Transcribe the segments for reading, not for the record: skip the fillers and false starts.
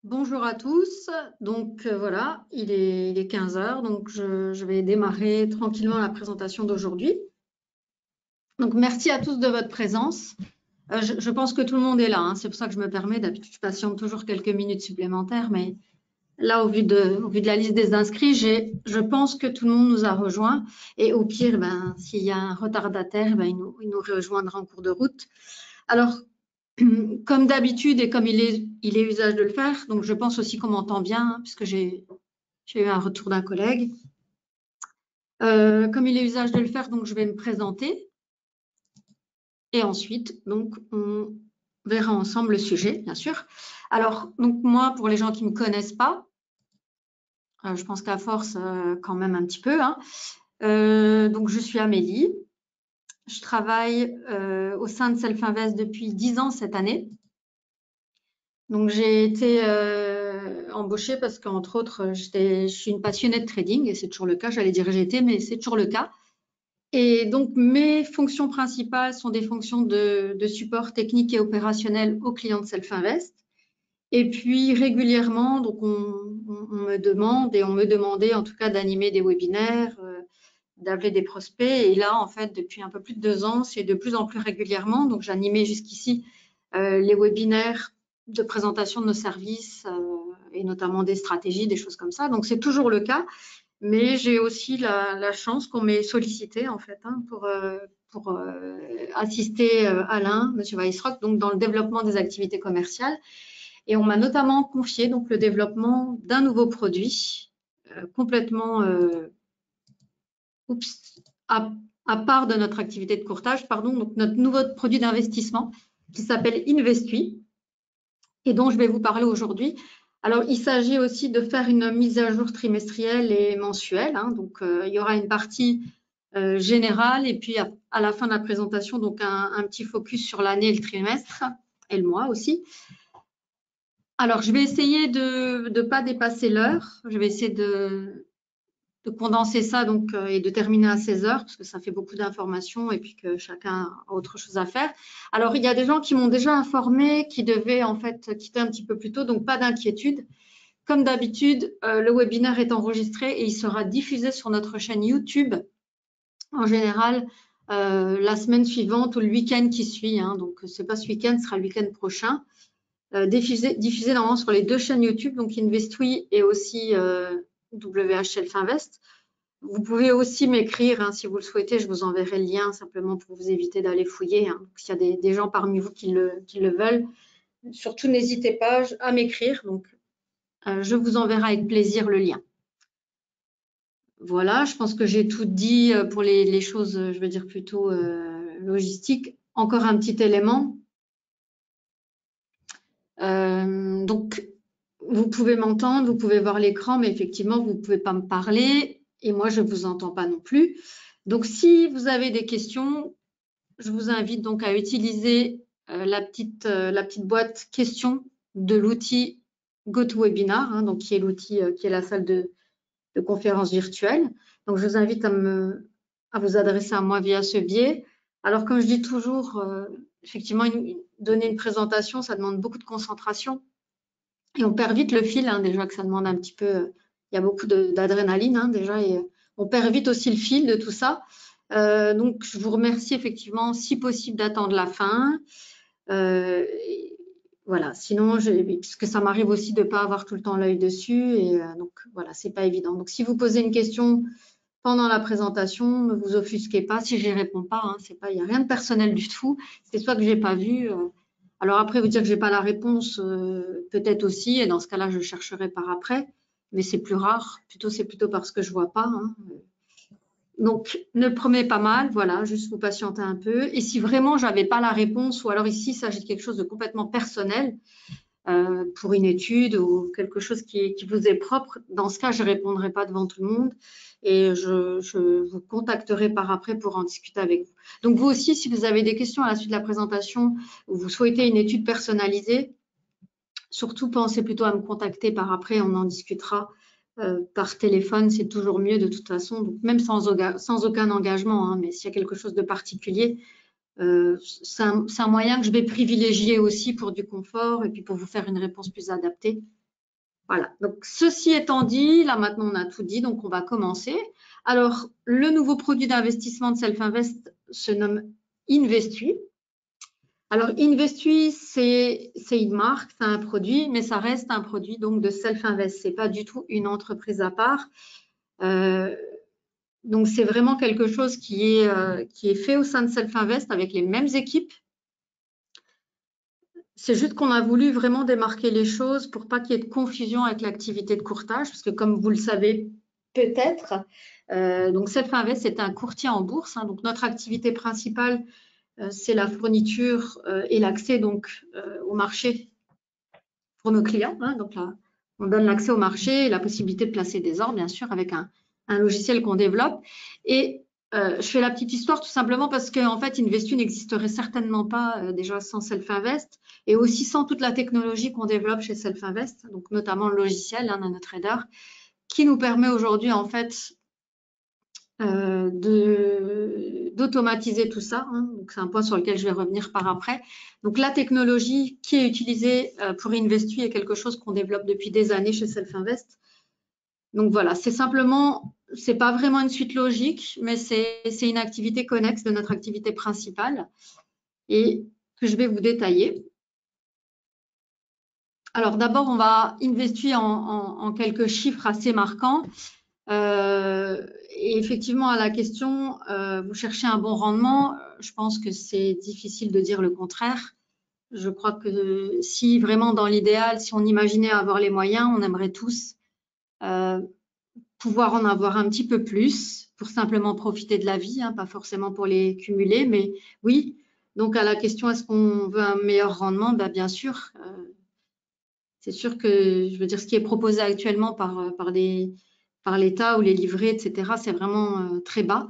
Bonjour à tous. Donc voilà, il est 15 heures, donc je vais démarrer tranquillement la présentation d'aujourd'hui. Donc merci à tous de votre présence. Je pense que tout le monde est là, hein, c'est pour ça que je me permets. D'habitude, je patiente toujours quelques minutes supplémentaires, mais là, au vu de la liste des inscrits, je pense que tout le monde nous a rejoints. Et au pire, ben, s'il y a un retardataire, ben, il nous rejoindra en cours de route. Alors, comme d'habitude et comme il est usage de le faire, donc je pense aussi qu'on m'entend bien, hein, puisque j'ai eu un retour d'un collègue. Comme il est usage de le faire, donc je vais me présenter et ensuite, donc, on verra ensemble le sujet, bien sûr. Alors, donc moi, pour les gens qui ne me connaissent pas, je pense qu'à force, quand même un petit peu, hein, donc je suis Amélie. Je travaille au sein de Self-Invest depuis 10 ans cette année. Donc, j'ai été embauchée parce qu'entre autres, je suis une passionnée de trading et c'est toujours le cas. J'allais dire j'étais, mais c'est toujours le cas. Et donc, mes fonctions principales sont des fonctions de support technique et opérationnel aux clients de Self-Invest. Et puis, régulièrement, donc on me demande et on me demandait en tout cas d'animer des webinaires, d'appeler des prospects. Et là, en fait, depuis un peu plus de 2 ans, c'est de plus en plus régulièrement. Donc, j'animais jusqu'ici les webinaires de présentation de nos services et notamment des stratégies, des choses comme ça. Donc, c'est toujours le cas. Mais j'ai aussi la chance qu'on m'ait sollicité, en fait, hein, pour assister Alain, M. Weissrock, donc dans le développement des activités commerciales. Et on m'a notamment confié donc, le développement d'un nouveau produit complètement à, à part de notre activité de courtage, pardon, donc notre nouveau produit d'investissement qui s'appelle Investui et dont je vais vous parler aujourd'hui. Alors, il s'agit aussi de faire une mise à jour trimestrielle et mensuelle. Hein, donc, il y aura une partie générale et puis à la fin de la présentation, donc un petit focus sur l'année et le trimestre et le mois aussi. Alors, je vais essayer de ne pas dépasser l'heure. Je vais essayer de condenser ça donc, et de terminer à 16 heures parce que ça fait beaucoup d'informations et puis que chacun a autre chose à faire. Alors, il y a des gens qui m'ont déjà informé qui devaient en fait quitter un petit peu plus tôt, donc pas d'inquiétude. Comme d'habitude, le webinaire est enregistré et il sera diffusé sur notre chaîne YouTube en général la semaine suivante ou le week-end qui suit. Hein, donc, ce n'est pas ce week-end, ce sera le week-end prochain. Diffusé normalement sur les deux chaînes YouTube, donc Investui et aussi WH Self Invest. Vous pouvez aussi m'écrire hein, si vous le souhaitez, je vous enverrai le lien simplement pour vous éviter d'aller fouiller. Hein. S'il y a des gens parmi vous qui le veulent, surtout n'hésitez pas à m'écrire. Donc, je vous enverrai avec plaisir le lien. Voilà, je pense que j'ai tout dit pour les choses, je veux dire plutôt logistiques. Encore un petit élément. Donc, vous pouvez m'entendre, vous pouvez voir l'écran, mais effectivement, vous ne pouvez pas me parler et moi, je ne vous entends pas non plus. Donc, si vous avez des questions, je vous invite donc à utiliser la petite boîte questions de l'outil GoToWebinar, hein, donc qui est l'outil qui est la salle de conférence virtuelle. Donc, je vous invite à vous adresser à moi via ce biais. Alors, comme je dis toujours, effectivement, donner une présentation, ça demande beaucoup de concentration. Et on perd vite le fil, hein, déjà que ça demande un petit peu, il y a beaucoup d'adrénaline hein, déjà, et on perd vite aussi le fil de tout ça. Donc, je vous remercie effectivement, si possible, d'attendre la fin. Voilà, sinon, puisque ça m'arrive aussi de ne pas avoir tout le temps l'œil dessus, et donc voilà, c'est pas évident. Donc, si vous posez une question pendant la présentation, ne vous offusquez pas si j'y réponds pas. Hein, c'est pas, il n'y a rien de personnel du tout. C'est soit que j'ai pas vu. Alors après, vous dire que j'ai pas la réponse, peut-être aussi, et dans ce cas-là, je chercherai par après, mais c'est plus rare. C'est plutôt parce que je vois pas. Hein. Donc, ne le prenez pas mal, voilà, juste vous patientez un peu. Et si vraiment j'avais pas la réponse, ou alors ici, il s'agit de quelque chose de complètement personnel, pour une étude ou quelque chose qui vous est propre, dans ce cas, je ne répondrai pas devant tout le monde et je vous contacterai par après pour en discuter avec vous. Donc, vous aussi, si vous avez des questions à la suite de la présentation ou vous souhaitez une étude personnalisée, surtout pensez plutôt à me contacter par après, on en discutera par téléphone, c'est toujours mieux de toute façon, donc même sans aucun engagement, hein, mais s'il y a quelque chose de particulier, c'est un moyen que je vais privilégier aussi pour du confort et puis pour vous faire une réponse plus adaptée. Voilà, donc ceci étant dit, là maintenant on a tout dit, donc on va commencer. Alors, le nouveau produit d'investissement de Self-Invest se nomme Investui. Alors, Investui, c'est une marque, c'est un produit, mais ça reste un produit donc de Self-Invest. Ce n'est pas du tout une entreprise à part. Donc, c'est vraiment quelque chose qui est fait au sein de Self-Invest avec les mêmes équipes. C'est juste qu'on a voulu vraiment démarquer les choses pour pas qu'il y ait de confusion avec l'activité de courtage, parce que comme vous le savez peut-être, donc Self-Invest, c'est un courtier en bourse. Hein, donc, notre activité principale, c'est la fourniture et l'accès donc au marché pour nos clients. Hein, donc là, on donne l'accès au marché et la possibilité de placer des ordres, bien sûr, avec un logiciel qu'on développe. Et je fais la petite histoire tout simplement parce qu'en fait, Investu n'existerait certainement pas déjà sans Self-Invest et aussi sans toute la technologie qu'on développe chez Self-Invest, donc notamment le logiciel NanoTrader, qui nous permet aujourd'hui en fait d'automatiser tout ça. Hein. Donc, c'est un point sur lequel je vais revenir par après. Donc, la technologie qui est utilisée pour Investui est quelque chose qu'on développe depuis des années chez Self-Invest. Donc, voilà, c'est simplement, c'est pas vraiment une suite logique, mais c'est une activité connexe de notre activité principale et que je vais vous détailler. Alors, d'abord, on va Investui en quelques chiffres assez marquants. Et effectivement, à la question, vous cherchez un bon rendement, je pense que c'est difficile de dire le contraire. Je crois que si vraiment dans l'idéal, si on imaginait avoir les moyens, on aimerait tous pouvoir en avoir un petit peu plus pour simplement profiter de la vie, hein, pas forcément pour les cumuler, mais oui. Donc à la question, est-ce qu'on veut un meilleur rendement? Ben, bien sûr. C'est sûr que, je veux dire, ce qui est proposé actuellement par l'État ou les livrets, etc., c'est vraiment très bas.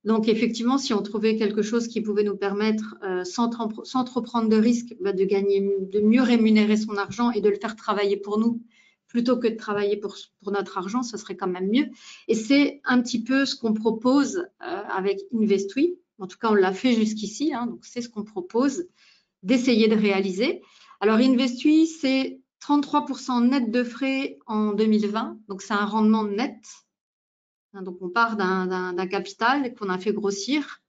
Donc, effectivement, si on trouvait quelque chose qui pouvait nous permettre, sans trop prendre de risques, de gagner, de mieux rémunérer son argent et de le faire travailler pour nous, plutôt que de travailler pour notre argent, ce serait quand même mieux. Et c'est un petit peu ce qu'on propose avec Investui. En tout cas, on l'a fait jusqu'ici. Hein, donc, c'est ce qu'on propose d'essayer de réaliser. Alors, Investui, c'est 33% net de frais en 2020. Donc, c'est un rendement net. Donc, on part d'un capital qu'on a fait grossir,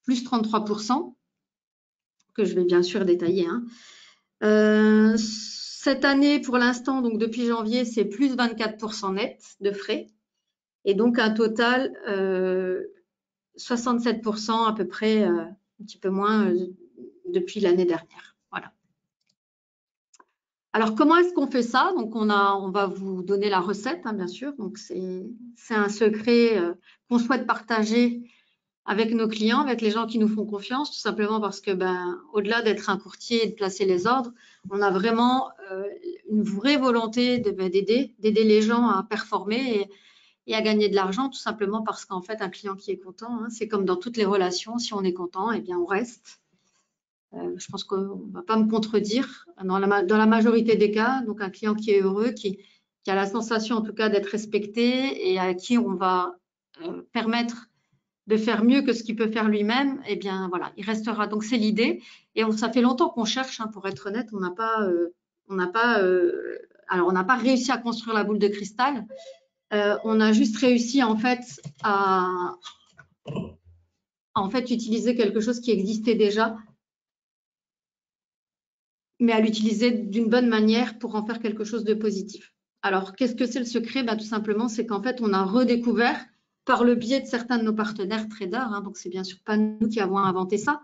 plus 33%, que je vais bien sûr détailler. Hein. Cette année, pour l'instant, donc depuis janvier, c'est plus 24% net de frais. Et donc, un total 67% à peu près, un petit peu moins depuis l'année dernière. Voilà. Alors, comment est-ce qu'on fait ça? Donc, on va vous donner la recette, hein, bien sûr. Donc, c'est un secret qu'on souhaite partager avec nos clients, avec les gens qui nous font confiance, tout simplement parce que, au-delà d'être un courtier et de placer les ordres, on a vraiment une vraie volonté d'aider les gens à performer et à gagner de l'argent, tout simplement parce qu'en fait, un client qui est content, hein, c'est comme dans toutes les relations, si on est content, eh bien, on reste. Je pense qu'on ne va pas me contredire. Dans la majorité des cas, donc un client qui est heureux, qui a la sensation en tout cas d'être respecté et à qui on va permettre de faire mieux que ce qu'il peut faire lui-même, eh bien voilà, il restera. Donc c'est l'idée. Et ça fait longtemps qu'on cherche, hein, pour être honnête, on n'a pas réussi à construire la boule de cristal. On a juste réussi en fait à utiliser quelque chose qui existait déjà, mais à l'utiliser d'une bonne manière pour en faire quelque chose de positif. Alors, qu'est-ce que c'est le secret? Tout simplement, c'est qu'en fait, on a redécouvert par le biais de certains de nos partenaires traders, hein, donc c'est bien sûr pas nous qui avons inventé ça,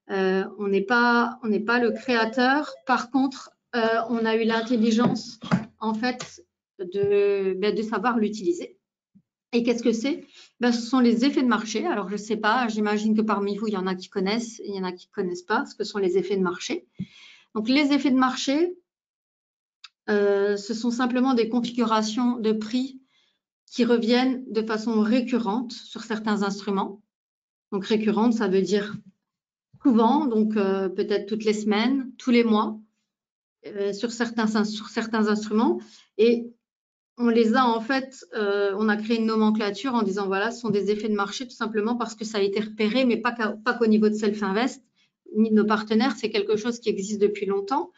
on n'est pas le créateur. Par contre, on a eu l'intelligence en fait de savoir l'utiliser. Et qu'est-ce que c'est? Ce sont les effets de marché. Alors, je ne sais pas, j'imagine que parmi vous, il y en a qui connaissent et il y en a qui ne connaissent pas ce que sont les effets de marché. Donc, les effets de marché, ce sont simplement des configurations de prix qui reviennent de façon récurrente sur certains instruments. Donc, récurrente, ça veut dire souvent, donc peut-être toutes les semaines, tous les mois, sur certains instruments. Et on les a en fait, on a créé une nomenclature en disant voilà, ce sont des effets de marché tout simplement parce que ça a été repéré, mais pas qu'au niveau de Self-Invest, ni de nos partenaires, c'est quelque chose qui existe depuis longtemps.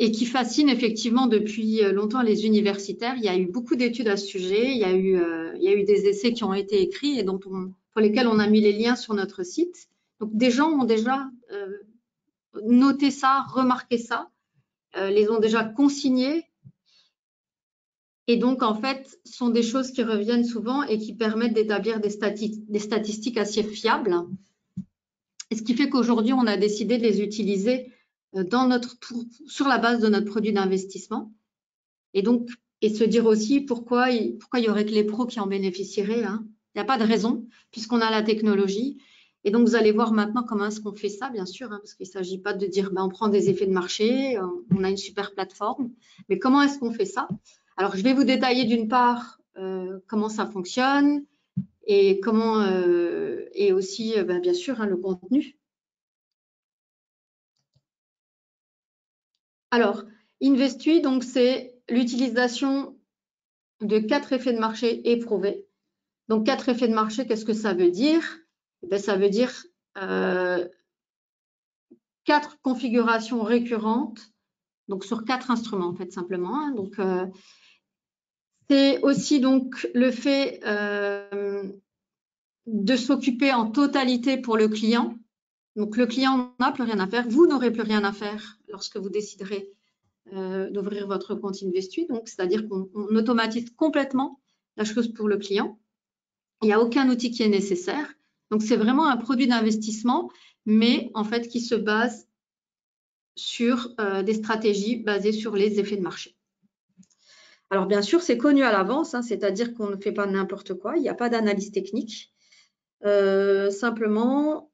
et qui fascine effectivement depuis longtemps les universitaires. Il y a eu beaucoup d'études à ce sujet, il y a eu des essais qui ont été écrits et pour lesquels on a mis les liens sur notre site. Donc des gens ont déjà noté ça, remarqué ça, les ont déjà consignés. Et donc, en fait, ce sont des choses qui reviennent souvent et qui permettent d'établir des statistiques assez fiables. Et ce qui fait qu'aujourd'hui, on a décidé de les utiliser sur la base de notre produit d'investissement. Et donc, se dire aussi pourquoi il y aurait que les pros qui en bénéficieraient. Hein. Il n'y a pas de raison, puisqu'on a la technologie. Et donc, vous allez voir maintenant comment est-ce qu'on fait ça, bien sûr, hein, parce qu'il ne s'agit pas de dire on prend des effets de marché, on a une super plateforme. Mais comment est-ce qu'on fait ça? Alors, je vais vous détailler d'une part comment ça fonctionne et et aussi, bien sûr, hein, le contenu. Alors, Investui, donc c'est l'utilisation de 4 effets de marché éprouvés. Donc, 4 effets de marché, qu'est-ce que ça veut dire? Ça veut dire 4 configurations récurrentes, donc sur 4 instruments, en fait, simplement. Hein. Donc, c'est aussi donc le fait de s'occuper en totalité pour le client. Donc, le client n'a plus rien à faire. Vous n'aurez plus rien à faire lorsque vous déciderez d'ouvrir votre compte Investui. Donc, c'est-à-dire qu'on automatise complètement la chose pour le client. Il n'y a aucun outil qui est nécessaire. Donc, c'est vraiment un produit d'investissement, mais en fait qui se base sur des stratégies basées sur les effets de marché. Alors, bien sûr, c'est connu à l'avance, hein, c'est-à-dire qu'on ne fait pas n'importe quoi. Il n'y a pas d'analyse technique. Simplement,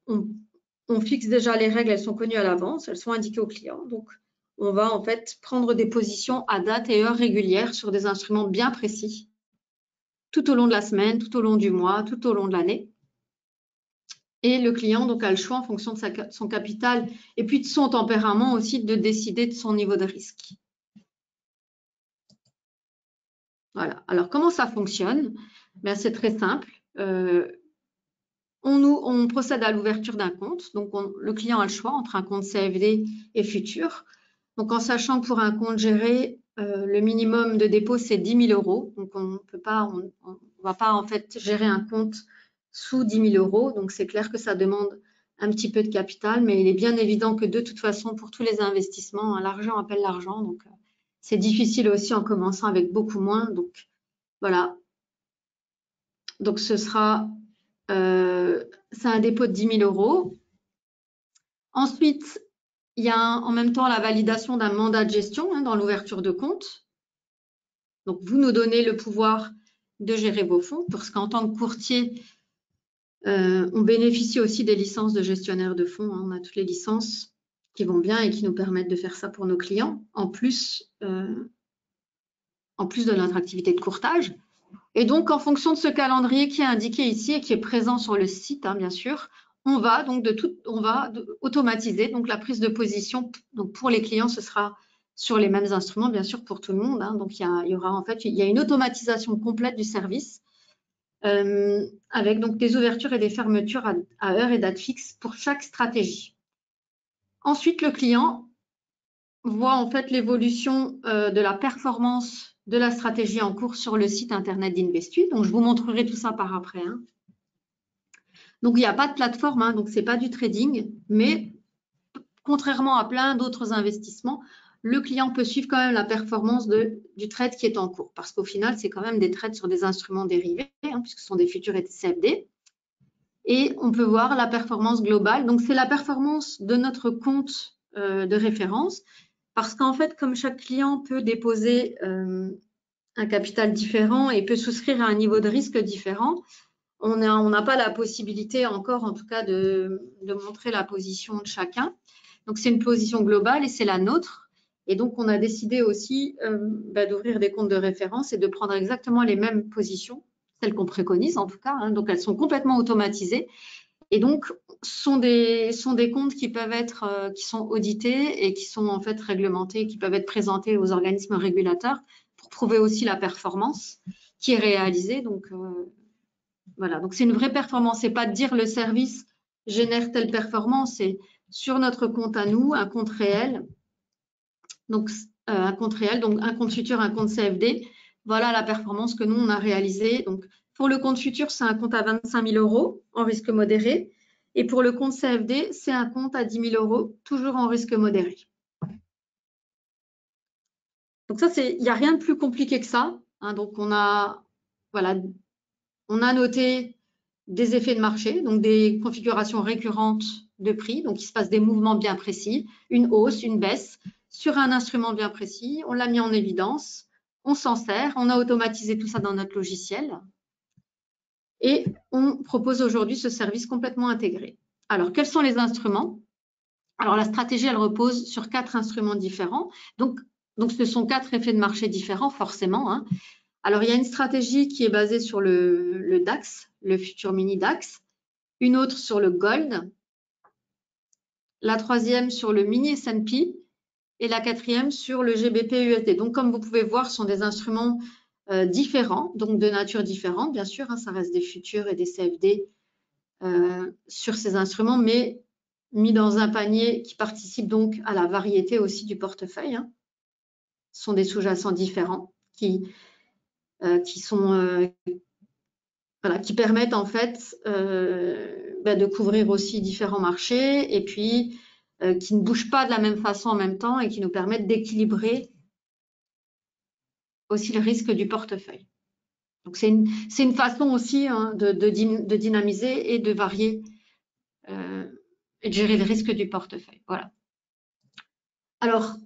on fixe déjà les règles, elles sont connues à l'avance, elles sont indiquées au client. Donc, on va en fait prendre des positions à date et heure régulières sur des instruments bien précis, tout au long de la semaine, tout au long du mois, tout au long de l'année. Et le client donc a le choix en fonction de son capital et puis de son tempérament aussi de décider de son niveau de risque. Voilà. Alors, comment ça fonctionne? C'est très simple. On procède à l'ouverture d'un compte. Donc, le client a le choix entre un compte CFD et futur. Donc, en sachant que pour un compte géré, le minimum de dépôt, c'est 10 000 €. Donc, on ne va pas en fait gérer un compte sous 10 000 €. Donc, c'est clair que ça demande un petit peu de capital, mais il est bien évident que de toute façon, pour tous les investissements, l'argent appelle l'argent. Donc, c'est difficile aussi en commençant avec beaucoup moins. Donc, voilà. Donc, ce sera c'est un dépôt de 10 000 €. Ensuite, il y a en même temps la validation d'un mandat de gestion hein, dans l'ouverture de compte. Donc, vous nous donnez le pouvoir de gérer vos fonds parce qu'en tant que courtier, on bénéficie aussi des licences de gestionnaire de fonds. Hein. On a toutes les licences qui vont bien et qui nous permettent de faire ça pour nos clients, en plus de notre activité de courtage. Et donc, en fonction de ce calendrier qui est indiqué ici et qui est présent sur le site, hein, bien sûr, on va donc automatiser donc la prise de position. Donc, pour les clients, ce sera sur les mêmes instruments, bien sûr, pour tout le monde. Hein. Donc, il y a une automatisation complète du service avec donc des ouvertures et des fermetures à heure et date fixe pour chaque stratégie. Ensuite, le client voit en fait l'évolution de la performance de la stratégie en cours sur le site internet d'Investui. Donc, je vous montrerai tout ça par après. Hein. Donc, il n'y a pas de plateforme, hein, donc ce n'est pas du trading, mais contrairement à plein d'autres investissements, le client peut suivre quand même la performance du trade qui est en cours, parce qu'au final, c'est quand même des trades sur des instruments dérivés, hein, puisque ce sont des futurs et des CFD. Et on peut voir la performance globale. Donc, c'est la performance de notre compte de référence. Parce qu'en fait, comme chaque client peut déposer un capital différent et peut souscrire à un niveau de risque différent, on n'a pas la possibilité encore, en tout cas, de montrer la position de chacun. Donc, c'est une position globale et c'est la nôtre. Et donc, on a décidé aussi d'ouvrir des comptes de référence et de prendre exactement les mêmes positions, celles qu'on préconise en tout cas. Hein. Donc, elles sont complètement automatisées. Et donc, sont des comptes qui peuvent être, qui sont audités et qui sont en fait réglementés, qui peuvent être présentés aux organismes régulateurs pour prouver aussi la performance qui est réalisée. Donc, voilà. Donc, c'est une vraie performance. C'est pas de dire le service génère telle performance, c'est sur notre compte à nous, un compte réel. donc un compte réel, donc un compte futur, un compte CFD. Voilà la performance que nous, on a réalisée. Donc, pour le compte futur, c'est un compte à 25 000 € en risque modéré. Et pour le compte CFD, c'est un compte à 10 000 €, toujours en risque modéré. Donc ça, il n'y a rien de plus compliqué que ça. Hein. Donc, on a noté des effets de marché, donc des configurations récurrentes de prix. Donc, il se passe des mouvements bien précis, une hausse, une baisse sur un instrument bien précis. On l'a mis en évidence. On s'en sert, on a automatisé tout ça dans notre logiciel et on propose aujourd'hui ce service complètement intégré. Alors, quels sont les instruments? Alors, la stratégie, elle repose sur 4 instruments différents. Donc ce sont 4 effets de marché différents, forcément. Hein. Alors, il y a une stratégie qui est basée sur le DAX, le futur mini DAX, une autre sur le Gold, la troisième sur le mini S&P et la quatrième sur le GBP-USD. Donc, comme vous pouvez voir, ce sont des instruments différents, donc de nature différente, bien sûr, hein, ça reste des futurs et des CFD sur ces instruments, mais mis dans un panier qui participe donc à la variété aussi du portefeuille. Hein. Ce sont des sous-jacents différents qui permettent en fait de couvrir aussi différents marchés et puis qui ne bougent pas de la même façon en même temps et qui nous permettent d'équilibrer aussi le risque du portefeuille. Donc, c'est une façon aussi hein, de dynamiser et de varier et de gérer le risque du portefeuille. Voilà. Alors,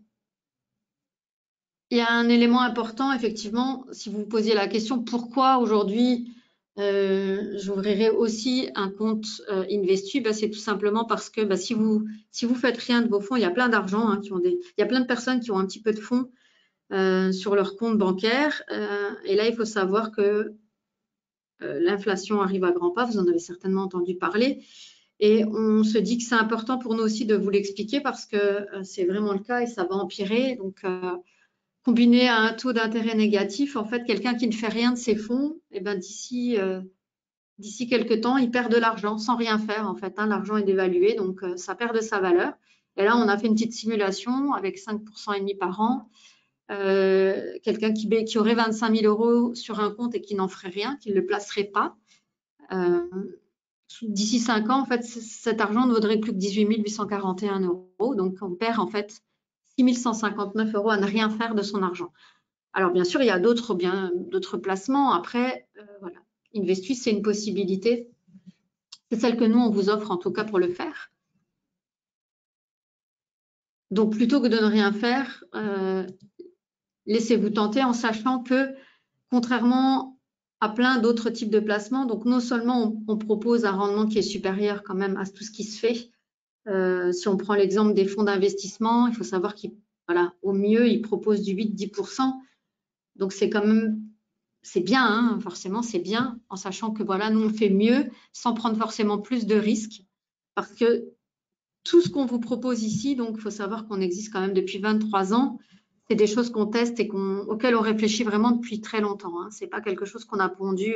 il y a un élément important, effectivement, si vous vous posiez la question, pourquoi aujourd'hui j'ouvrirai aussi un compte Investu, c'est tout simplement parce que si vous faites rien de vos fonds, il y a plein d'argent, hein, il y a plein de personnes qui ont un petit peu de fonds sur leur compte bancaire. Et là, il faut savoir que l'inflation arrive à grands pas, vous en avez certainement entendu parler. Et on se dit que c'est important pour nous aussi de vous l'expliquer parce que c'est vraiment le cas et ça va empirer. Donc, combiné à un taux d'intérêt négatif, en fait, quelqu'un qui ne fait rien de ses fonds, d'ici quelques temps, il perd de l'argent sans rien faire. En fait, hein, l'argent est dévalué, donc ça perd de sa valeur. Et là, on a fait une petite simulation avec 5,5% par an. Quelqu'un qui aurait 25 000 € sur un compte et qui n'en ferait rien, qui ne le placerait pas, d'ici 5 ans, en fait, cet argent ne vaudrait plus que 18 841 €. Donc, on perd en fait 6 159 € à ne rien faire de son argent. Alors, bien sûr, il y a d'autres placements. Après, voilà, Investu, c'est une possibilité. C'est celle que nous, on vous offre en tout cas pour le faire. Donc, plutôt que de ne rien faire, laissez-vous tenter en sachant que, contrairement à plein d'autres types de placements, donc non seulement on propose un rendement qui est supérieur quand même à tout ce qui se fait. Si on prend l'exemple des fonds d'investissement, il faut savoir qu'au mieux, ils proposent du 8-10%. Donc, c'est quand même, c'est bien, hein, forcément, c'est bien, en sachant que voilà, nous, on fait mieux sans prendre forcément plus de risques. Parce que tout ce qu'on vous propose ici, donc il faut savoir qu'on existe quand même depuis 23 ans. C'est des choses qu'on teste et auxquelles on réfléchit vraiment depuis très longtemps. Hein. Ce n'est pas quelque chose qu'on a pondu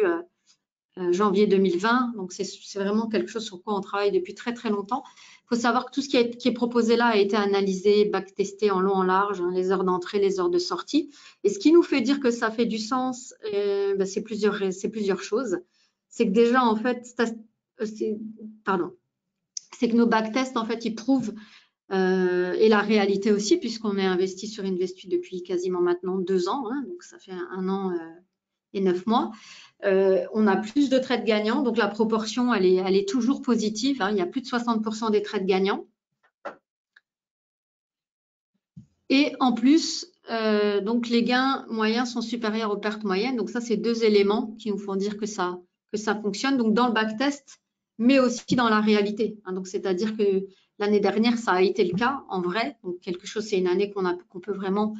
janvier 2020. Donc, c'est vraiment quelque chose sur quoi on travaille depuis très, très longtemps. Il faut savoir que tout ce qui est proposé là a été analysé, backtesté en long, en large, hein, les heures d'entrée, les heures de sortie. Et ce qui nous fait dire que ça fait du sens, c'est plusieurs choses. C'est que déjà, en fait, c'est que nos backtests, en fait, ils prouvent et la réalité aussi, puisqu'on est investi sur Investu depuis quasiment maintenant 2 ans, hein, donc ça fait 1 an et 9 mois. On a plus de trades gagnants, donc la proportion, elle est toujours positive. Hein, il y a plus de 60% des trades gagnants. Et en plus, donc les gains moyens sont supérieurs aux pertes moyennes. Donc ça, c'est 2 éléments qui nous font dire que ça fonctionne. Donc dans le backtest, mais aussi dans la réalité. Hein, donc c'est-à-dire que l'année dernière, ça a été le cas en vrai. Donc quelque chose, c'est une année qu'on peut vraiment,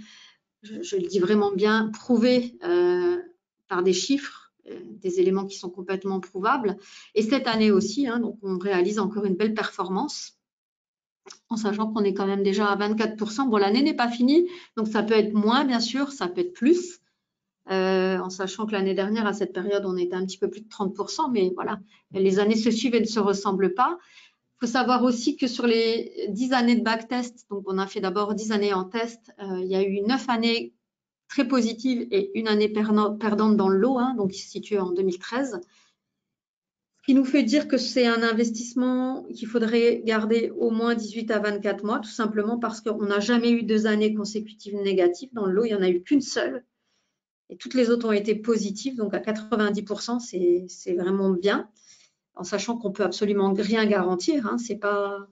je le dis vraiment bien, prouver par des chiffres, des éléments qui sont complètement prouvables. Et cette année aussi, hein, donc on réalise encore une belle performance en sachant qu'on est quand même déjà à 24%. Bon, l'année n'est pas finie, donc ça peut être moins, bien sûr, ça peut être plus, en sachant que l'année dernière, à cette période, on était un petit peu plus de 30%, mais voilà, les années se suivent et ne se ressemblent pas. Il faut savoir aussi que sur les 10 années de backtest, donc on a fait d'abord 10 années en test, il y a eu 9 années très positives et une année perdante dans le lot, hein, donc située en 2013. Ce qui nous fait dire que c'est un investissement qu'il faudrait garder au moins 18 à 24 mois, tout simplement parce qu'on n'a jamais eu 2 années consécutives négatives. Dans le lot, il n'y en a eu qu'une seule. Et toutes les autres ont été positives, donc à 90%, c'est vraiment bien, en sachant qu'on peut absolument rien garantir. Hein, c'est pas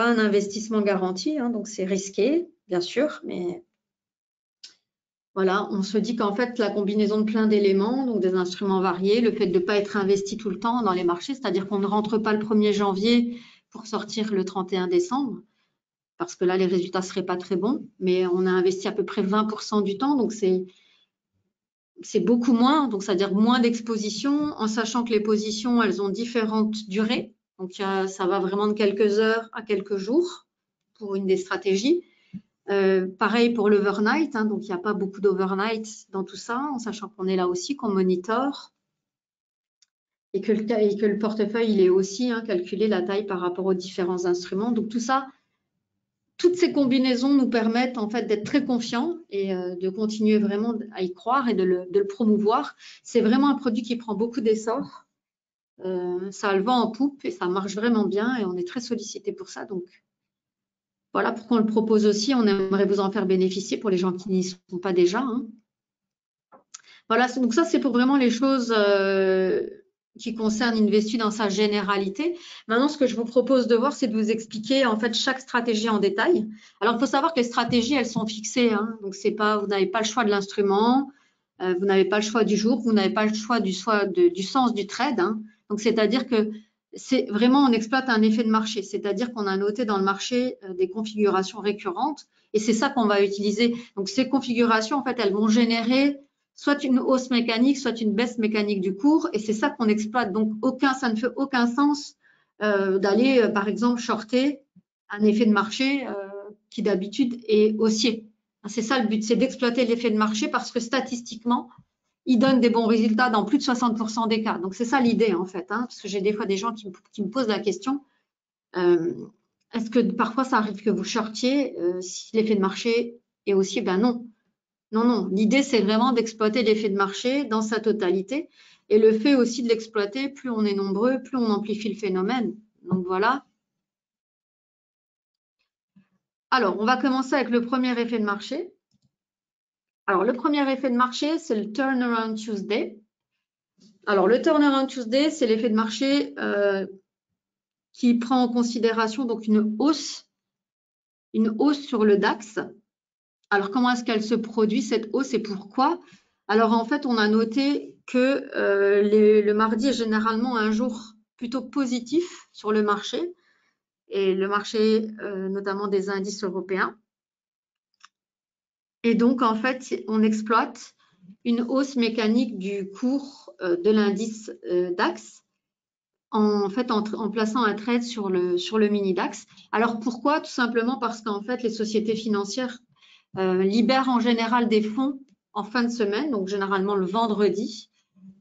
un investissement garanti, hein, donc c'est risqué, bien sûr, mais voilà, on se dit qu'en fait, la combinaison de plein d'éléments, donc des instruments variés, le fait de ne pas être investi tout le temps dans les marchés, c'est-à-dire qu'on ne rentre pas le 1er janvier pour sortir le 31 décembre, parce que là, les résultats ne seraient pas très bons, mais on a investi à peu près 20% du temps, donc c'est beaucoup moins, donc c'est-à-dire moins d'exposition, en sachant que les positions, elles ont différentes durées, donc ça va vraiment de quelques heures à quelques jours pour une des stratégies. Pareil pour l'overnight, hein, donc il n'y a pas beaucoup d'overnight dans tout ça, en sachant qu'on est là aussi, qu'on monitore et que le portefeuille, il est aussi calculé la taille par rapport aux différents instruments. Donc tout ça, toutes ces combinaisons nous permettent en fait d'être très confiants et de continuer vraiment à y croire et de le promouvoir. C'est vraiment un produit qui prend beaucoup d'essor. Ça a le vent en poupe et ça marche vraiment bien et on est très sollicité pour ça. Donc voilà pourquoi on le propose aussi. On aimerait vous en faire bénéficier pour les gens qui n'y sont pas déjà. Hein. Voilà, donc ça, c'est pour vraiment les choses qui concernent Investu dans sa généralité. Maintenant, ce que je vous propose de voir, c'est de vous expliquer en fait chaque stratégie en détail. Alors, il faut savoir que les stratégies, elles sont fixées. Hein, donc, c'est pas, vous n'avez pas le choix de l'instrument, vous n'avez pas le choix du jour, vous n'avez pas le choix du sens du trade. Hein. Donc, c'est-à-dire que c'est vraiment, on exploite un effet de marché. C'est-à-dire qu'on a noté dans le marché des configurations récurrentes et c'est ça qu'on va utiliser. Donc, ces configurations, en fait, elles vont générer soit une hausse mécanique, soit une baisse mécanique du cours, et c'est ça qu'on exploite. Donc, ça ne fait aucun sens d'aller, par exemple, shorter un effet de marché qui d'habitude est haussier. C'est ça le but, c'est d'exploiter l'effet de marché parce que statistiquement, il donne des bons résultats dans plus de 60% des cas. Donc, c'est ça l'idée, en fait, parce que j'ai des fois des gens qui me posent la question, est-ce que parfois ça arrive que vous shortiez si l'effet de marché est haussier? Ben non. Non, non. L'idée, c'est vraiment d'exploiter l'effet de marché dans sa totalité. Et le fait aussi de l'exploiter, plus on est nombreux, plus on amplifie le phénomène. Donc voilà. Alors, on va commencer avec le premier effet de marché. Alors, le premier effet de marché, c'est le Turnaround Tuesday. Alors, le Turnaround Tuesday, c'est l'effet de marché qui prend en considération donc une hausse sur le DAX. Alors, comment est-ce qu'elle se produit, cette hausse, et pourquoi? Alors, en fait, on a noté que le mardi est généralement un jour plutôt positif sur le marché, et le marché notamment des indices européens. Et donc, en fait, on exploite une hausse mécanique du cours de l'indice DAX en plaçant un trade sur le mini DAX. Alors, pourquoi? Tout simplement parce qu'en fait, les sociétés financières libèrent en général des fonds en fin de semaine, donc généralement le vendredi,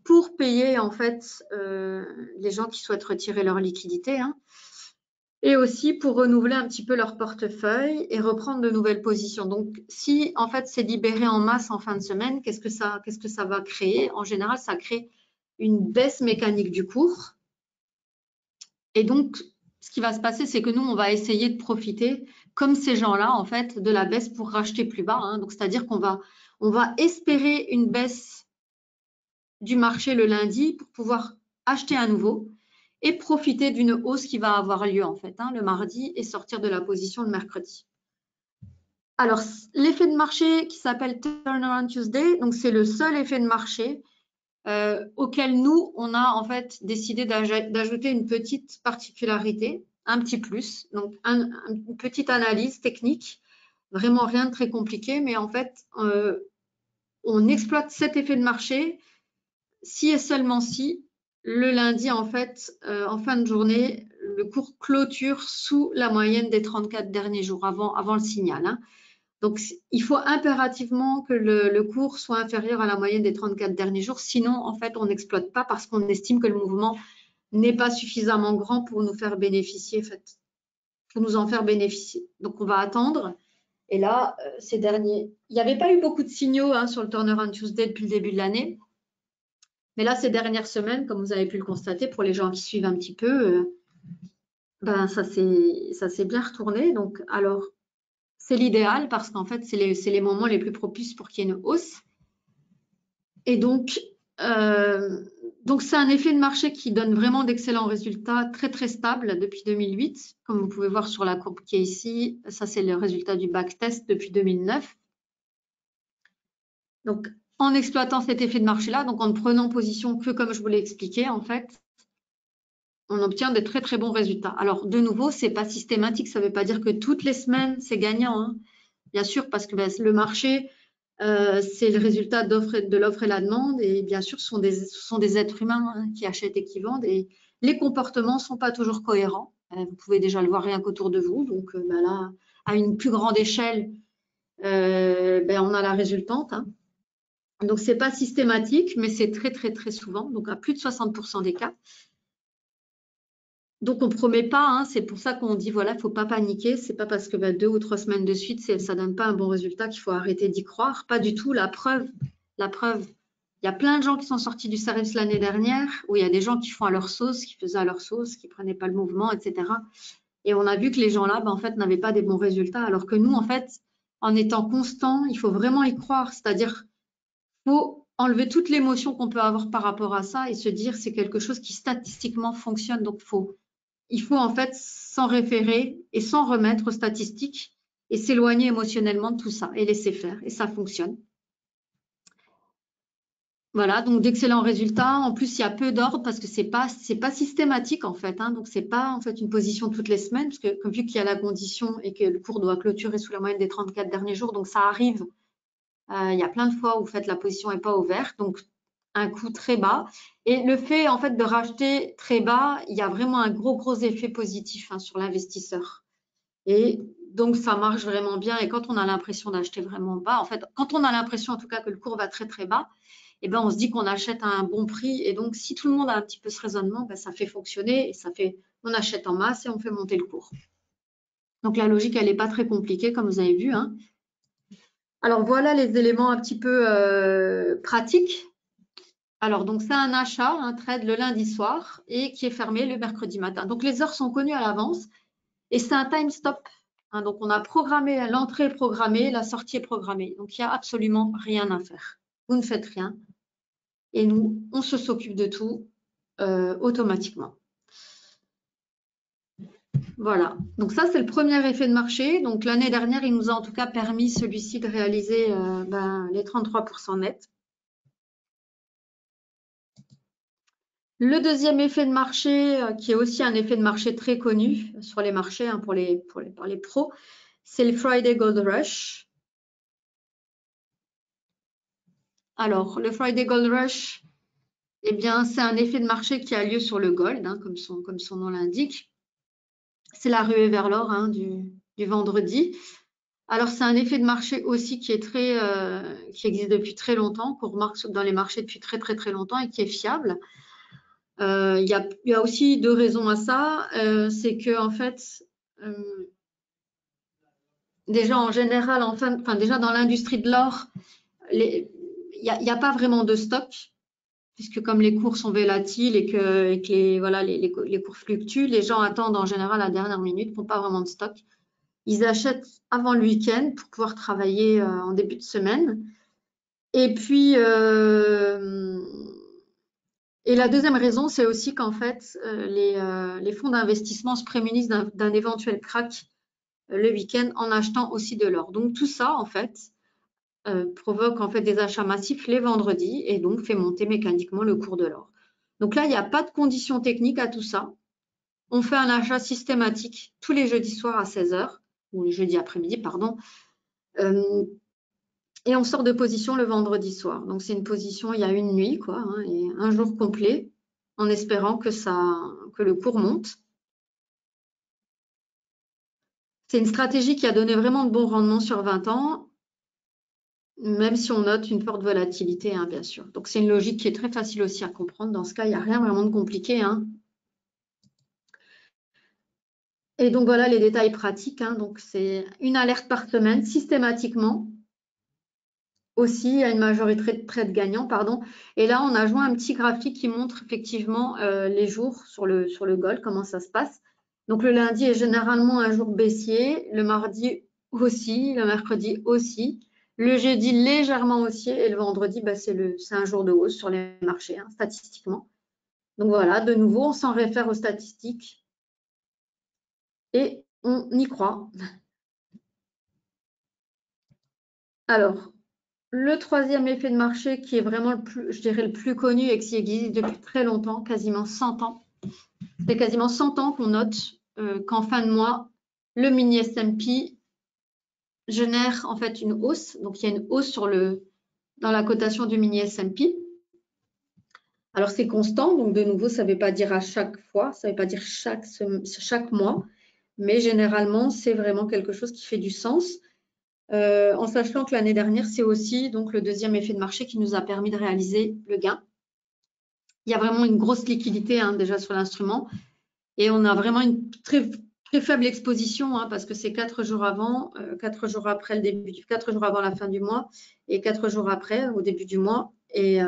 pour payer en fait les gens qui souhaitent retirer leur liquidité, et aussi pour renouveler un petit peu leur portefeuille et reprendre de nouvelles positions. Donc, si en fait c'est libéré en masse en fin de semaine, qu'est-ce que ça va créer? En général, ça crée une baisse mécanique du cours. Et donc, ce qui va se passer, c'est que nous, on va essayer de profiter, comme ces gens-là, en fait, de la baisse pour racheter plus bas. Donc, c'est-à-dire qu'on va espérer une baisse du marché le lundi pour pouvoir acheter à nouveau et profiter d'une hausse qui va avoir lieu, en fait, le mardi et sortir de la position le mercredi. Alors, l'effet de marché qui s'appelle Turnaround Tuesday, donc c'est le seul effet de marché auquel nous, on a en fait décidé d'ajouter une petite particularité, un petit plus, donc une petite analyse technique, vraiment rien de très compliqué, mais en fait, on exploite cet effet de marché si et seulement si le lundi, en fait, en fin de journée, le cours clôture sous la moyenne des 34 derniers jours, avant le signal. Donc, il faut impérativement que le cours soit inférieur à la moyenne des 34 derniers jours. Sinon, en fait, on n'exploite pas parce qu'on estime que le mouvement n'est pas suffisamment grand pour nous faire bénéficier, en fait, pour nous en faire bénéficier. Donc, on va attendre. Et là, ces derniers, il n'y avait pas eu beaucoup de signaux sur le Turnaround Tuesday depuis le début de l'année. Mais là, ces dernières semaines, comme vous avez pu le constater, pour les gens qui suivent un petit peu, ben, ça s'est bien retourné. Donc, alors, c'est l'idéal parce qu'en fait, c'est les moments les plus propices pour qu'il y ait une hausse. Et donc c'est un effet de marché qui donne vraiment d'excellents résultats, très, très stable depuis 2008. Comme vous pouvez voir sur la courbe qui est ici, ça, c'est le résultat du backtest depuis 2009. Donc, en exploitant cet effet de marché-là, donc en ne prenant position que comme je vous l'ai expliqué, en fait, on obtient des très, très bons résultats. Alors, de nouveau, c'est pas systématique. Ça ne veut pas dire que toutes les semaines, c'est gagnant, hein. Bien sûr, parce que le marché, c'est le résultat de l'offre et la demande. Et bien sûr, ce sont des êtres humains qui achètent et qui vendent. Et les comportements ne sont pas toujours cohérents. Vous pouvez déjà le voir rien qu'autour de vous. Donc, là, à une plus grande échelle, on a la résultante, hein. Donc, ce n'est pas systématique, mais c'est très, très, très souvent. Donc, à plus de 60% des cas. Donc, on ne promet pas, hein, c'est pour ça qu'on dit, voilà, il ne faut pas paniquer. Ce n'est pas parce que 2 ou 3 semaines de suite, ça ne donne pas un bon résultat qu'il faut arrêter d'y croire. Pas du tout. La preuve, il y a plein de gens qui sont sortis du service l'année dernière, où il y a des gens qui font à leur sauce, qui faisaient à leur sauce, qui ne prenaient pas le mouvement, etc. Et on a vu que les gens-là, en fait, n'avaient pas des bons résultats. Alors que nous, en fait, en étant constant, il faut vraiment y croire. C'est-à-dire, il faut enlever toute l'émotion qu'on peut avoir par rapport à ça et se dire c'est quelque chose qui statistiquement fonctionne. Donc, il faut en fait s'en référer et s'en remettre aux statistiques et s'éloigner émotionnellement de tout ça et laisser faire. Et ça fonctionne. Voilà, donc d'excellents résultats. En plus, il y a peu d'ordre parce que c'est pas systématique en fait, hein. Donc c'est pas en fait une position toutes les semaines parce que vu qu'il y a la condition et que le cours doit clôturer sous la moyenne des 34 derniers jours, donc ça arrive. Il y a plein de fois où en fait la position n'est pas ouverte, donc un coût très bas. Et le fait en fait de racheter très bas, il y a vraiment un gros effet positif sur l'investisseur. Et donc ça marche vraiment bien. Et quand on a l'impression d'acheter vraiment bas, en fait, quand on a l'impression en tout cas que le cours va très très bas, eh ben on se dit qu'on achète à un bon prix. Et donc si tout le monde a un petit peu ce raisonnement, ça fait fonctionner et on achète en masse et on fait monter le cours. Donc la logique, elle n'est pas très compliquée comme vous avez vu, hein. Alors voilà les éléments un petit peu pratiques. Alors donc c'est un achat, un trade le lundi soir et qui est fermé le mercredi matin. Donc les heures sont connues à l'avance et c'est un time stop. Donc on a programmé, l'entrée est programmée, la sortie est programmée. Donc il n'y a absolument rien à faire. Vous ne faites rien et nous, on s'occupe de tout automatiquement. Voilà, donc ça c'est le premier effet de marché. Donc l'année dernière, il nous a en tout cas permis celui-ci de réaliser les 33% nets. Le deuxième effet de marché, qui est aussi un effet de marché très connu sur les marchés par les pros, c'est le Friday Gold Rush. Alors, le Friday Gold Rush, eh bien, c'est un effet de marché qui a lieu sur le gold, comme son nom l'indique. C'est la ruée vers l'or du vendredi. Alors, c'est un effet de marché aussi qui existe depuis très longtemps, qu'on remarque dans les marchés depuis très longtemps et qui est fiable. Il y a aussi deux raisons à ça. C'est que en fait, déjà en général, déjà dans l'industrie de l'or, il n'y a pas vraiment de stock, puisque comme les cours sont volatiles et que les cours fluctuent, les gens attendent en général à la dernière minute, font pas vraiment de stock. Ils achètent avant le week-end pour pouvoir travailler en début de semaine. Et puis, et la deuxième raison, c'est aussi qu'en fait, les fonds d'investissement se prémunissent d'un éventuel crack le week-end en achetant aussi de l'or. Donc tout ça, en fait, provoque en fait des achats massifs les vendredis et donc fait monter mécaniquement le cours de l'or. Donc là, il n'y a pas de conditions techniques à tout ça. On fait un achat systématique tous les jeudis soirs à 16h, ou les jeudis après-midi, pardon. Et on sort de position le vendredi soir. Donc c'est une position, il y a une nuit, et un jour complet, en espérant que le cours monte. C'est une stratégie qui a donné vraiment de bons rendements sur 20 ans, même si on note une forte volatilité, bien sûr. Donc c'est une logique qui est très facile aussi à comprendre. Dans ce cas, il n'y a rien vraiment de compliqué, Et donc, voilà les détails pratiques. Hein. Donc, c'est une alerte par semaine, systématiquement. Aussi, à une majorité de trades gagnants, pardon. Et là, on a joint un petit graphique qui montre effectivement les jours sur le gold, comment ça se passe. Donc, le lundi est généralement un jour baissier, le mardi aussi, le mercredi aussi, le jeudi légèrement haussier et le vendredi, bah, c'est un jour de hausse sur les marchés, hein, statistiquement. Donc, voilà, de nouveau, on s'en réfère aux statistiques et on y croit. Alors, le troisième effet de marché qui est vraiment le plus, je dirais, le plus connu et qui existe depuis très longtemps, quasiment 100 ans. C'est quasiment 100 ans qu'on note qu'en fin de mois, le mini S&P génère en fait une hausse. Donc, il y a une hausse dans la cotation du mini S&P. Alors, c'est constant. Donc, de nouveau, ça ne veut pas dire à chaque fois, ça ne veut pas dire chaque mois. Mais généralement, c'est vraiment quelque chose qui fait du sens. En sachant que l'année dernière, c'est aussi donc, le deuxième effet de marché qui nous a permis de réaliser le gain. Il y a vraiment une grosse liquidité hein, déjà sur l'instrument et on a vraiment une très, très faible exposition hein, parce que c'est 4 jours avant, 4 jours après 4 jours avant la fin du mois et 4 jours après au début du mois. Et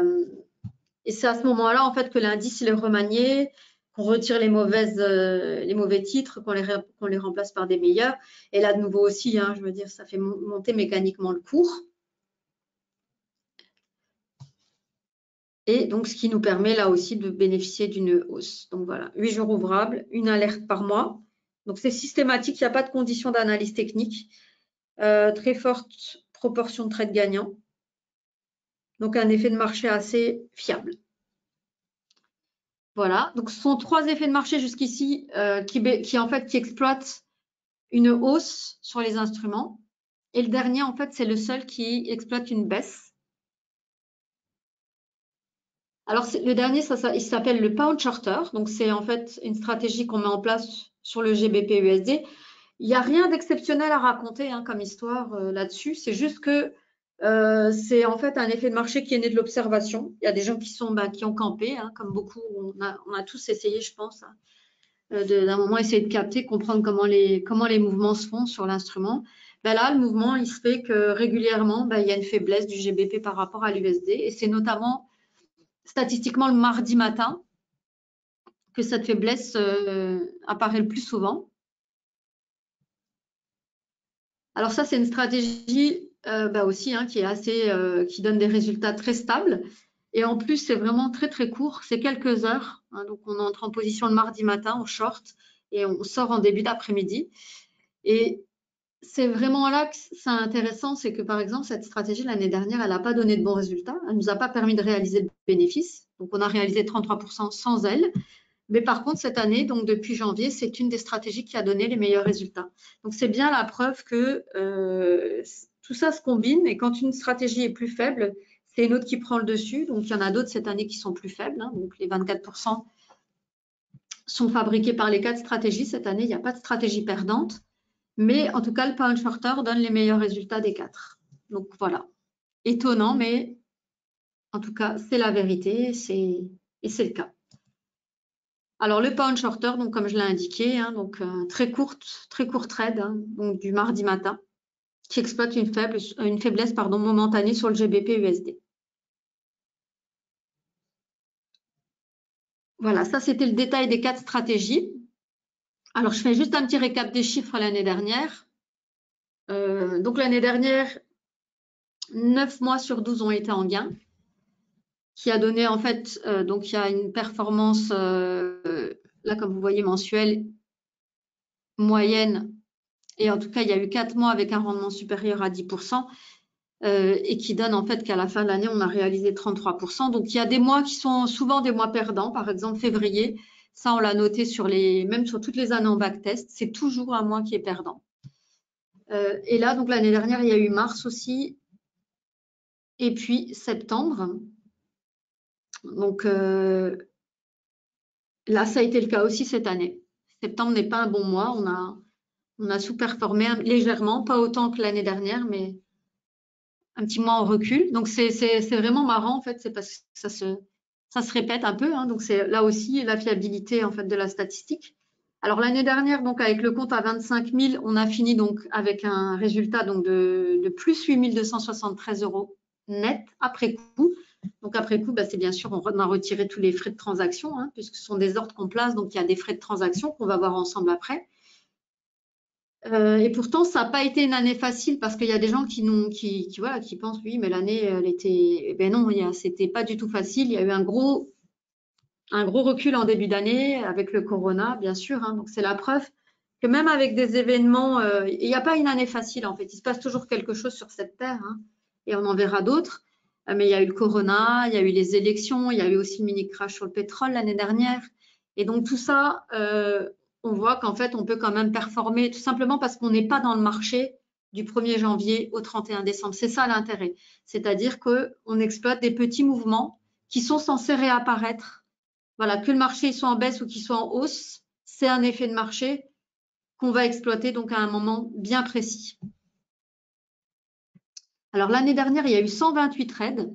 c'est à ce moment-là en fait que l'indice il est remanié, qu'on retire les mauvais titres, qu'on les remplace par des meilleurs. Et là de nouveau aussi, hein, je veux dire, ça fait monter mécaniquement le cours. Et donc, ce qui nous permet là aussi de bénéficier d'une hausse. Donc voilà, 8 jours ouvrables, une alerte par mois. Donc c'est systématique, il n'y a pas de conditions d'analyse technique. Très forte proportion de trades gagnants. Donc un effet de marché assez fiable. Voilà, donc ce sont 3 effets de marché jusqu'ici qui exploitent une hausse sur les instruments. Et le dernier, en fait, c'est le seul qui exploite une baisse. Alors, le dernier, il s'appelle le Pound Shorter. Donc, c'est en fait une stratégie qu'on met en place sur le GBP-USD. Il n'y a rien d'exceptionnel à raconter hein, comme histoire là-dessus. C'est juste que c'est en fait un effet de marché qui est né de l'observation. Il y a des gens qui ont campé, hein, comme beaucoup. On a tous essayé, je pense, hein, d'un moment essayer de capter, comprendre comment les mouvements se font sur l'instrument. Ben là, le mouvement, il se fait que régulièrement, il y a une faiblesse du GBP par rapport à l'USD. Et c'est notamment statistiquement le mardi matin que cette faiblesse apparaît le plus souvent. Alors ça, c'est une stratégie aussi hein, qui donne des résultats très stables. Et en plus, c'est vraiment très, très court. C'est quelques heures. Hein, donc, on entre en position le mardi matin, on short et on sort en début d'après-midi. Et c'est vraiment là que c'est intéressant, c'est que par exemple, cette stratégie, l'année dernière, elle n'a pas donné de bons résultats. Elle ne nous a pas permis de réaliser de bénéfices. Donc, on a réalisé 33% sans elle. Mais par contre, cette année, donc depuis janvier, c'est une des stratégies qui a donné les meilleurs résultats. Donc, c'est bien la preuve que tout ça se combine et quand une stratégie est plus faible, c'est une autre qui prend le dessus. Donc, il y en a d'autres cette année qui sont plus faibles. Hein. Donc, les 24% sont fabriqués par les 4 stratégies. Cette année, il n'y a pas de stratégie perdante. Mais en tout cas, le Pound Shorter donne les meilleurs résultats des 4. Donc, voilà. Étonnant, mais en tout cas, c'est la vérité et c'est le cas. Alors, le Pound Shorter, donc, comme je l'ai indiqué, hein, donc, très court trade, hein, donc du mardi matin, qui exploite une faiblesse momentanée sur le GBP-USD. Voilà, ça, c'était le détail des 4 stratégies. Alors, je fais juste un petit récap des chiffres l'année dernière. Donc, l'année dernière, 9 mois sur 12 ont été en gain, qui a donné, en fait, donc, il y a une performance, là, comme vous voyez, mensuelle, moyenne. Et en tout cas, il y a eu 4 mois avec un rendement supérieur à 10% et qui donne en fait qu'à la fin de l'année, on a réalisé 33%. Donc, il y a des mois qui sont souvent des mois perdants. Par exemple, février, ça, on l'a noté même sur toutes les années en backtest, c'est toujours un mois qui est perdant. Et là, donc l'année dernière, il y a eu mars aussi et puis septembre. Donc, là, ça a été le cas aussi cette année. Septembre n'est pas un bon mois. On a sous-performé légèrement, pas autant que l'année dernière, mais un petit mois en recul. Donc, c'est vraiment marrant, en fait, c'est parce que ça se répète un peu. Hein, donc, c'est là aussi la fiabilité, en fait, de la statistique. Alors l'année dernière, donc avec le compte à 25 000, on a fini donc avec un résultat donc de plus 8 273 € net après coup. Donc après coup, c'est bien sûr, on a retiré tous les frais de transaction, hein, puisque ce sont des ordres qu'on place, donc il y a des frais de transaction qu'on va voir ensemble après. Et pourtant, ça n'a pas été une année facile parce qu'il y a des gens qui pensent, oui, mais l'année, elle était… Ben non, c'était pas du tout facile. Il y a eu un gros recul en début d'année avec le corona, bien sûr. Hein. Donc, c'est la preuve que même avec des événements, il n'y a pas une année facile, en fait. Il se passe toujours quelque chose sur cette terre, hein, et on en verra d'autres. Mais il y a eu le corona, il y a eu les élections, il y a eu aussi le mini-crash sur le pétrole l'année dernière. Et donc, tout ça… on voit qu'en fait, on peut quand même performer tout simplement parce qu'on n'est pas dans le marché du 1er janvier au 31 décembre. C'est ça l'intérêt. C'est-à-dire qu'on exploite des petits mouvements qui sont censés réapparaître. Voilà, que le marché soit en baisse ou qu'il soit en hausse, c'est un effet de marché qu'on va exploiter donc à un moment bien précis. Alors, l'année dernière, il y a eu 128 trades.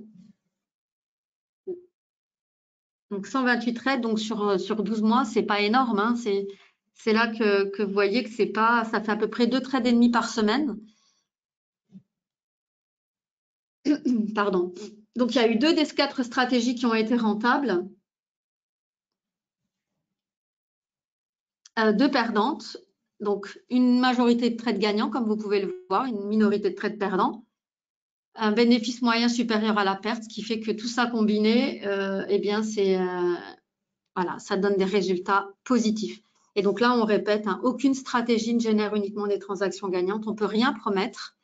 Donc, 128 trades donc sur 12 mois, c'est pas énorme, hein, c'est là que vous voyez que c'est pas, ça fait à peu près 2 trades et demi par semaine. Pardon. Donc, il y a eu 2 des 4 stratégies qui ont été rentables, 2 perdantes, donc une majorité de trades gagnants, comme vous pouvez le voir, une minorité de trades perdants, un bénéfice moyen supérieur à la perte, ce qui fait que tout ça combiné, eh bien, voilà, ça donne des résultats positifs. Et donc là, on répète, hein, aucune stratégie ne génère uniquement des transactions gagnantes. On ne peut rien promettre,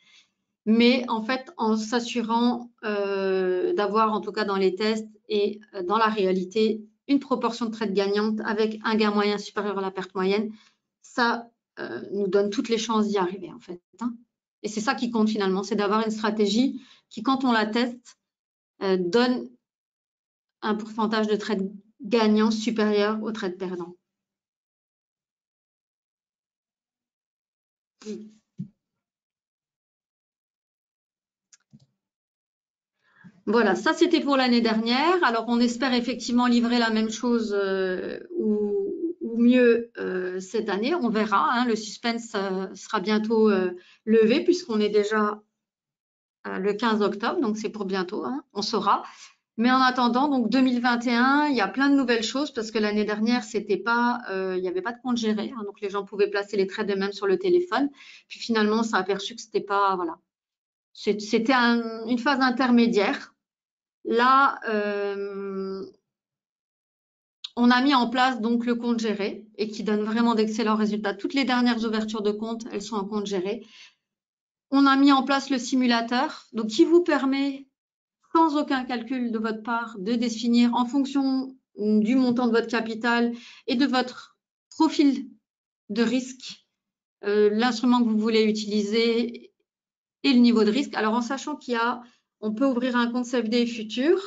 mais en fait, en s'assurant d'avoir, en tout cas dans les tests et dans la réalité, une proportion de trades gagnantes avec un gain moyen supérieur à la perte moyenne, ça nous donne toutes les chances d'y arriver, en fait. Hein. Et c'est ça qui compte finalement, c'est d'avoir une stratégie qui, quand on la teste, donne un pourcentage de trades gagnants supérieur aux trades perdants. Voilà, ça c'était pour l'année dernière. Alors on espère effectivement livrer la même chose ou mieux cette année. On verra. Hein, le suspense sera bientôt levé puisqu'on est déjà le 15 octobre, donc c'est pour bientôt. Hein, on saura. Mais en attendant, donc 2021, il y a plein de nouvelles choses parce que l'année dernière, c'était pas, il n'y avait pas de compte géré, hein, donc les gens pouvaient placer les trades eux-mêmes sur le téléphone. Puis finalement, on s'est aperçu que c'était pas, voilà, c'était une phase intermédiaire. Là, on a mis en place donc le compte géré et qui donne vraiment d'excellents résultats. Toutes les dernières ouvertures de compte, elles sont en compte géré. On a mis en place le simulateur, donc qui vous permet, sans aucun calcul de votre part, de définir en fonction du montant de votre capital et de votre profil de risque, l'instrument que vous voulez utiliser et le niveau de risque. Alors, en sachant on peut ouvrir un compte CFD futur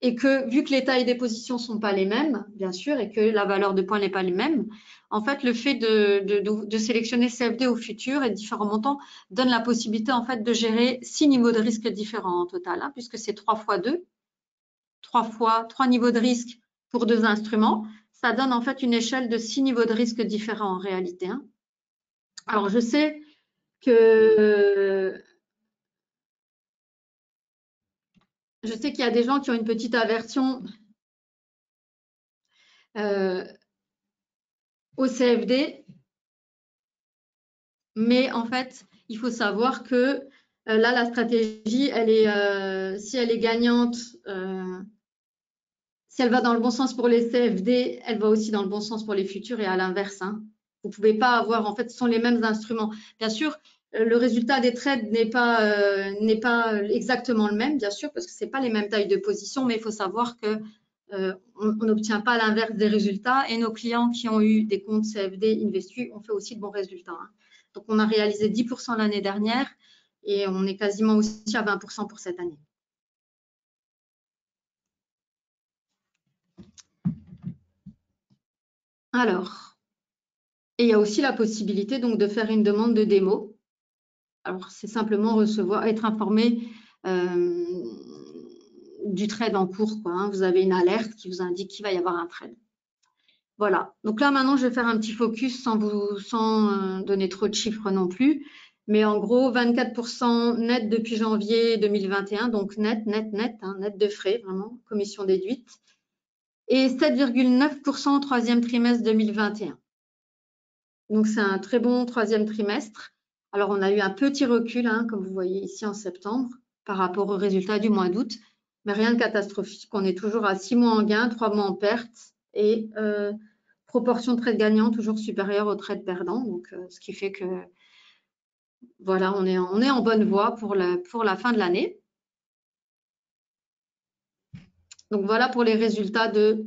et que, vu que les tailles des positions ne sont pas les mêmes, bien sûr, et que la valeur de points n'est pas les mêmes, en fait, le fait de sélectionner CFD au futur et différents montants donne la possibilité, en fait, de gérer 6 niveaux de risque différents en total, hein, puisque c'est 3 fois 2, 3 niveaux de risque pour 2 instruments. Ça donne, en fait, une échelle de 6 niveaux de risque différents en réalité. Hein. Alors, je sais qu'il y a des gens qui ont une petite aversion au CFD, mais en fait, il faut savoir que là, la stratégie, si elle est gagnante, si elle va dans le bon sens pour les CFD, elle va aussi dans le bon sens pour les futurs et à l'inverse. Hein. Vous ne pouvez pas avoir, en fait, ce sont les mêmes instruments. Bien sûr, le résultat des trades n'est pas exactement le même, bien sûr, parce que ce n'est pas les mêmes tailles de position, mais il faut savoir que on n'obtient pas l'inverse des résultats et nos clients qui ont eu des comptes CFD Investu ont fait aussi de bons résultats. Hein. Donc, on a réalisé 10% l'année dernière et on est quasiment aussi à 20% pour cette année. Alors, et il y a aussi la possibilité donc de faire une demande de démo. Alors, c'est simplement être informé du trade en cours. Quoi, hein. Vous avez une alerte qui vous indique qu'il va y avoir un trade. Voilà. Donc là, maintenant, je vais faire un petit focus sans donner trop de chiffres non plus. Mais en gros, 24% net depuis janvier 2021, donc net de frais, vraiment, commission déduite. Et 7,9% au troisième trimestre 2021. Donc, c'est un très bon troisième trimestre. Alors, on a eu un petit recul, hein, comme vous voyez ici en septembre, par rapport aux résultats du mois d'août, mais rien de catastrophique. On est toujours à 6 mois en gain, 3 mois en perte et proportion de trades gagnants toujours supérieure aux trades perdants. Donc, ce qui fait que, voilà, on est en bonne voie pour la fin de l'année. Donc, voilà pour les résultats de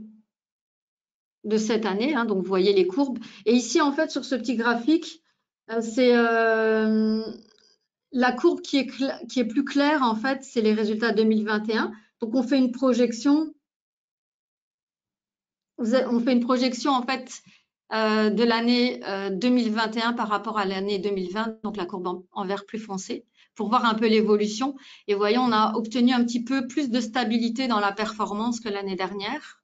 cette année. Hein. Donc, vous voyez les courbes. Et ici, en fait, sur ce petit graphique, c'est la courbe qui est plus claire, en fait, c'est les résultats 2021. Donc, on fait une projection. On fait une projection, en fait, de l'année 2021 par rapport à l'année 2020, donc la courbe en vert plus foncé, pour voir un peu l'évolution. Et voyez, on a obtenu un petit peu plus de stabilité dans la performance que l'année dernière.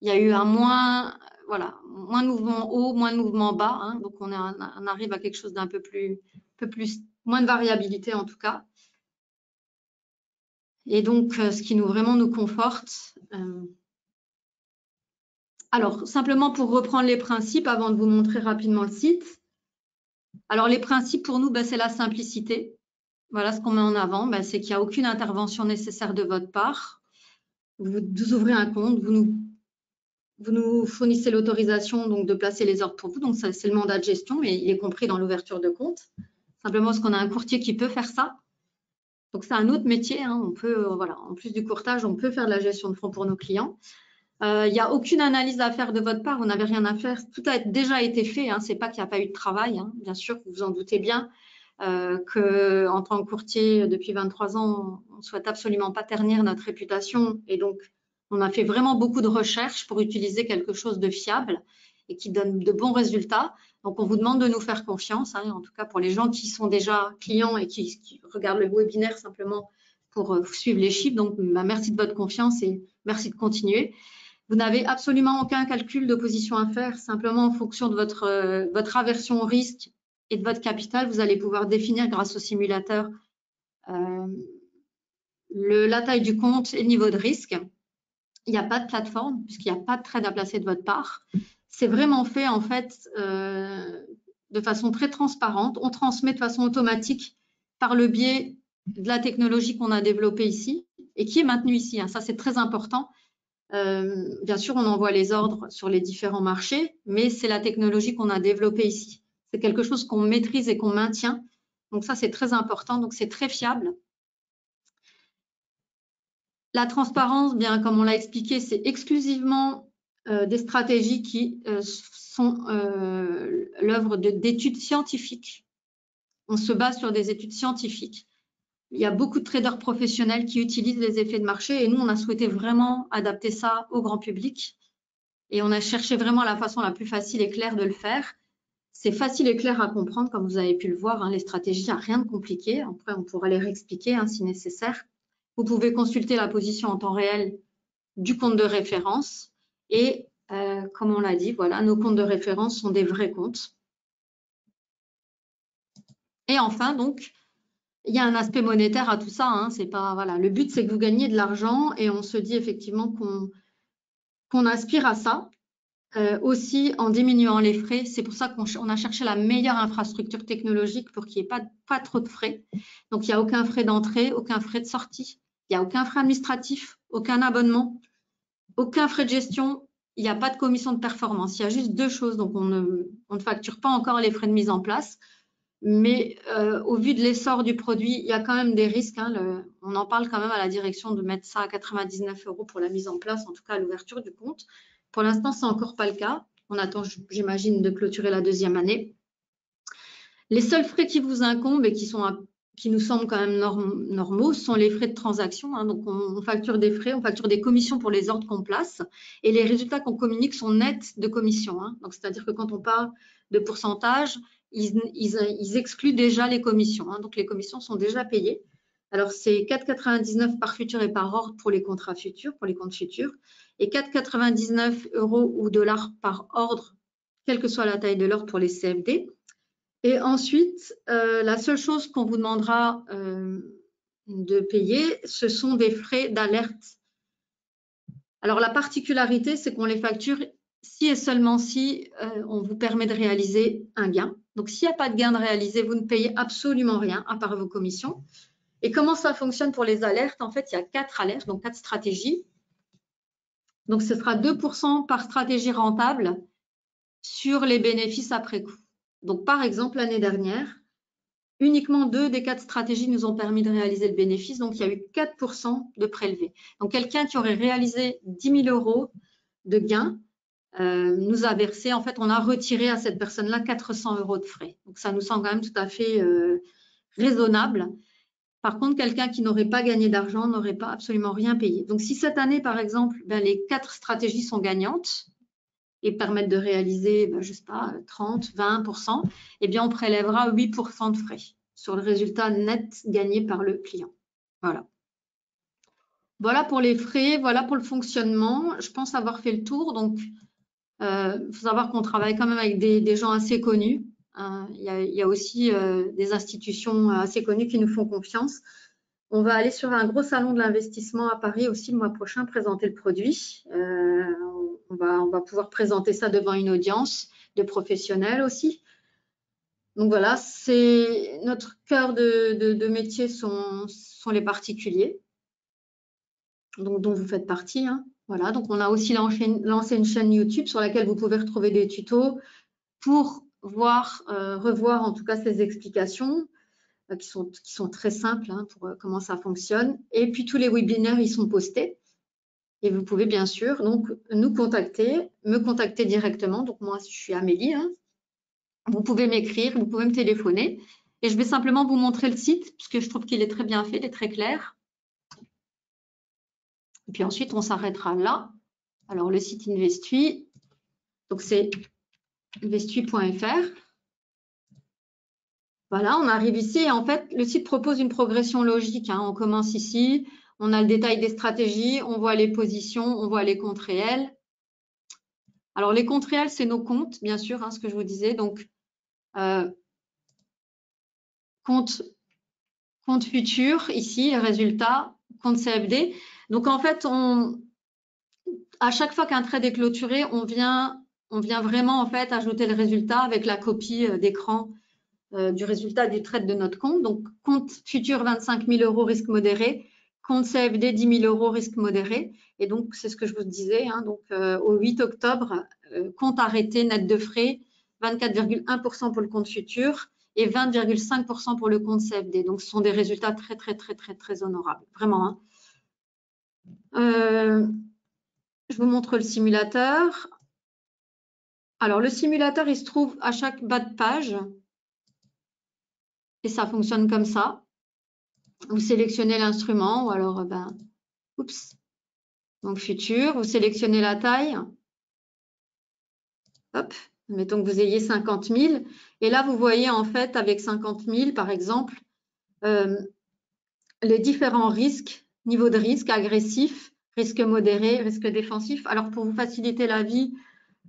Il y a eu moins de mouvement haut, moins de mouvement bas. Hein, donc, on arrive à quelque chose d'un peu plus, moins de variabilité en tout cas. Et donc, ce qui vraiment nous conforte. Alors, simplement pour reprendre les principes avant de vous montrer rapidement le site. Alors, les principes pour nous, c'est la simplicité. Voilà ce qu'on met en avant, c'est qu'il n'y a aucune intervention nécessaire de votre part. Vous ouvrez un compte, vous nous fournissez l'autorisation donc de placer les ordres pour vous. Donc, c'est le mandat de gestion et il est compris dans l'ouverture de compte. Simplement parce qu'on a un courtier qui peut faire ça. Donc, c'est un autre métier. Hein. On peut, en plus du courtage, on peut faire de la gestion de fonds pour nos clients. Il n'y a aucune analyse à faire de votre part, vous n'avez rien à faire, tout a déjà été fait, hein. Ce n'est pas qu'il n'y a pas eu de travail, hein. Bien sûr, vous vous en doutez bien, qu'en tant que courtier depuis 23 ans, on ne souhaite absolument pas ternir notre réputation et donc on a fait vraiment beaucoup de recherches pour utiliser quelque chose de fiable et qui donne de bons résultats. Donc, on vous demande de nous faire confiance, hein, en tout cas pour les gens qui sont déjà clients et qui regardent le webinaire simplement pour suivre les chiffres. Donc, merci de votre confiance et merci de continuer. Vous n'avez absolument aucun calcul de position à faire, simplement en fonction de votre aversion au risque et de votre capital, vous allez pouvoir définir grâce au simulateur la taille du compte et le niveau de risque. Il n'y a pas de plateforme puisqu'il n'y a pas de trade à placer de votre part. C'est vraiment fait en fait de façon très transparente. On transmet de façon automatique par le biais de la technologie qu'on a développée ici et qui est maintenue ici. Hein. Ça, c'est très important. Bien sûr, on envoie les ordres sur les différents marchés, mais c'est la technologie qu'on a développée ici. C'est quelque chose qu'on maîtrise et qu'on maintient. Donc ça, c'est très important. Donc, c'est très fiable. La transparence, bien comme on l'a expliqué, c'est exclusivement des stratégies qui sont l'œuvre d'études scientifiques. On se base sur des études scientifiques. Il y a beaucoup de traders professionnels qui utilisent les effets de marché et nous, on a souhaité vraiment adapter ça au grand public. Et on a cherché vraiment la façon la plus facile et claire de le faire. C'est facile et clair à comprendre, comme vous avez pu le voir, hein, les stratégies, il n'y a rien de compliqué. Après, on pourra les réexpliquer hein, si nécessaire. Vous pouvez consulter la position en temps réel du compte de référence. Et comme on l'a dit, voilà, nos comptes de référence sont des vrais comptes. Et enfin, donc, il y a un aspect monétaire à tout ça. Hein, c'est pas, voilà, le but, c'est que vous gagnez de l'argent et on se dit effectivement qu'on aspire à ça. Aussi en diminuant les frais, c'est pour ça qu'on a cherché la meilleure infrastructure technologique pour qu'il n'y ait pas trop de frais. Donc, il n'y a aucun frais d'entrée, aucun frais de sortie, il n'y a aucun frais administratif, aucun abonnement, aucun frais de gestion, il n'y a pas de commission de performance. Il y a juste deux choses, donc on ne facture pas encore les frais de mise en place, mais au vu de l'essor du produit, il y a quand même des risques. Hein, on en parle quand même à la direction de mettre ça à 99 € pour la mise en place, en tout cas à l'ouverture du compte. Pour l'instant, ce n'est encore pas le cas. On attend, j'imagine, de clôturer la deuxième année. Les seuls frais qui vous incombent et qui nous semblent quand même normaux sont les frais de transaction. Hein. Donc, on facture des frais, on facture des commissions pour les ordres qu'on place et les résultats qu'on communique sont nets de commissions. Hein. Donc, c'est-à-dire que quand on parle de pourcentage, ils excluent déjà les commissions. Hein. Donc, les commissions sont déjà payées. Alors, c'est 4,99 par futur et par ordre pour les contrats futurs, pour les comptes futurs, et 4,99 € ou dollars par ordre, quelle que soit la taille de l'ordre pour les CFD. Et ensuite, la seule chose qu'on vous demandera de payer, ce sont des frais d'alerte. Alors, la particularité, c'est qu'on les facture si et seulement si on vous permet de réaliser un gain. Donc, s'il n'y a pas de gain de réaliser, vous ne payez absolument rien, à part vos commissions. Et comment ça fonctionne pour les alertes? En fait, il y a 4 alertes, donc 4 stratégies. Donc, ce sera 2% par stratégie rentable sur les bénéfices après coup. Donc, par exemple, l'année dernière, uniquement 2 des 4 stratégies nous ont permis de réaliser le bénéfice. Donc, il y a eu 4% de prélevés. Donc, quelqu'un qui aurait réalisé 10 000 € de gains nous a versé, en fait, on a retiré à cette personne-là 400 € de frais. Donc, ça nous semble quand même tout à fait raisonnable. Par contre, quelqu'un qui n'aurait pas gagné d'argent n'aurait pas absolument rien payé. Donc, si cette année, par exemple, les 4 stratégies sont gagnantes et permettent de réaliser, je ne sais pas, 30, 20%, eh bien, on prélèvera 8% de frais sur le résultat net gagné par le client. Voilà. Voilà pour les frais, voilà pour le fonctionnement. Je pense avoir fait le tour. Donc, il faut savoir qu'on travaille quand même avec des gens assez connus. Il y a aussi des institutions assez connues qui nous font confiance. On va aller sur un gros salon de l'investissement à Paris aussi le mois prochain, présenter le produit. On va pouvoir présenter ça devant une audience de professionnels aussi. Donc voilà, c'est notre cœur de métier sont les particuliers, donc, dont vous faites partie. Voilà, donc on a aussi lancé une chaîne YouTube sur laquelle vous pouvez retrouver des tutos pour voir, revoir en tout cas ces explications qui sont très simples pour comment ça fonctionne. Et puis tous les webinaires, ils sont postés. Et vous pouvez bien sûr donc nous contacter, me contacter directement. Donc moi, je suis Amélie. Vous pouvez m'écrire, vous pouvez me téléphoner. Et je vais simplement vous montrer le site, parce que je trouve qu'il est très bien fait, il est très clair. Et puis ensuite, on s'arrêtera là. Alors, le site Investui, donc c'est investui.fr. Voilà, on arrive ici et en fait, le site propose une progression logique. On commence ici, on a le détail des stratégies, on voit les positions, on voit les comptes réels. Alors, les comptes réels, c'est nos comptes, bien sûr, ce que je vous disais. Donc, compte futur, ici, résultat, compte CFD. Donc, en fait, à chaque fois qu'un trade est clôturé, on vient vraiment, en fait, ajouter le résultat avec la copie d'écran du résultat du trade de notre compte. Donc, compte futur 25 000 € risque modéré, compte CFD 10 000 € risque modéré. Et donc, c'est ce que je vous disais. Donc, au 8 octobre, compte arrêté net de frais, 24,1% pour le compte futur et 20,5% pour le compte CFD. Donc, ce sont des résultats très, très, très, très, très honorables. Vraiment. Je vous montre le simulateur. Alors, le simulateur, il se trouve à chaque bas de page. Et ça fonctionne comme ça. Vous sélectionnez l'instrument ou alors, donc futur, vous sélectionnez la taille. Hop, mettons que vous ayez 50 000. Et là, vous voyez en fait avec 50 000, par exemple, les différents risques, niveau de risque agressif, risque modéré, risque défensif. Alors, pour vous faciliter la vie,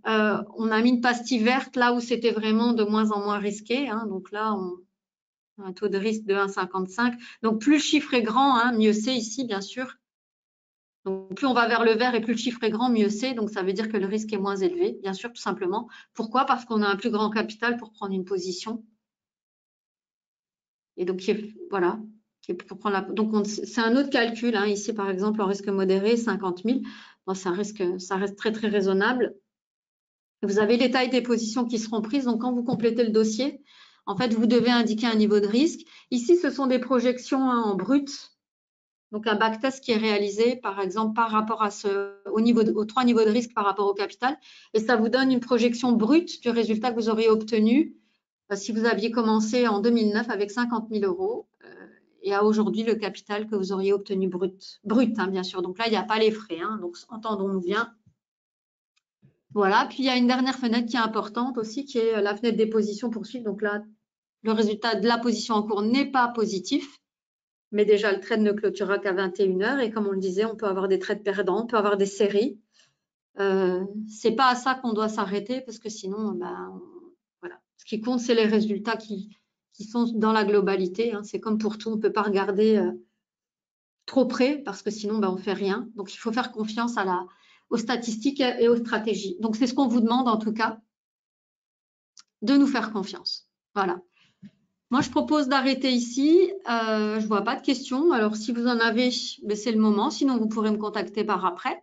on a mis une pastille verte là où c'était vraiment de moins en moins risqué. Donc là, on a un taux de risque de 1,55. Donc, plus le chiffre est grand, mieux c'est ici, bien sûr. Donc, plus on va vers le vert et plus le chiffre est grand, mieux c'est. Donc, ça veut dire que le risque est moins élevé, bien sûr, tout simplement. Pourquoi? Parce qu'on a un plus grand capital pour prendre une position. Et donc, voilà. Pour prendre donc, c'est un autre calcul. Ici, par exemple, en risque modéré, 50 000. Bon, ça reste très, très raisonnable. Vous avez les tailles des positions qui seront prises. Donc, quand vous complétez le dossier, en fait, vous devez indiquer un niveau de risque. Ici, ce sont des projections en brut. Donc, un backtest qui est réalisé, par exemple, par rapport à aux 3 niveaux de risque par rapport au capital. Et ça vous donne une projection brute du résultat que vous auriez obtenu si vous aviez commencé en 2009 avec 50 000 € et à aujourd'hui le capital que vous auriez obtenu brut, bien sûr. Donc là, il n'y a pas les frais. Donc, entendons-nous bien. Voilà. Puis, il y a une dernière fenêtre qui est importante aussi, qui est la fenêtre des positions poursuivies. Donc là, le résultat de la position en cours n'est pas positif. Mais déjà, le trade ne clôturera qu'à 21 h. Et comme on le disait, on peut avoir des trades perdants, on peut avoir des séries. C'est pas à ça qu'on doit s'arrêter parce que sinon, voilà. Ce qui compte, c'est les résultats qui sont dans la globalité. Hein. C'est comme pour tout, on ne peut pas regarder trop près parce que sinon, on ne fait rien. Donc, il faut faire confiance aux statistiques et aux stratégies. Donc, c'est ce qu'on vous demande en tout cas, de nous faire confiance. Voilà. Moi, je propose d'arrêter ici. Je ne vois pas de questions. Alors, si vous en avez, c'est le moment. Sinon, vous pourrez me contacter par après.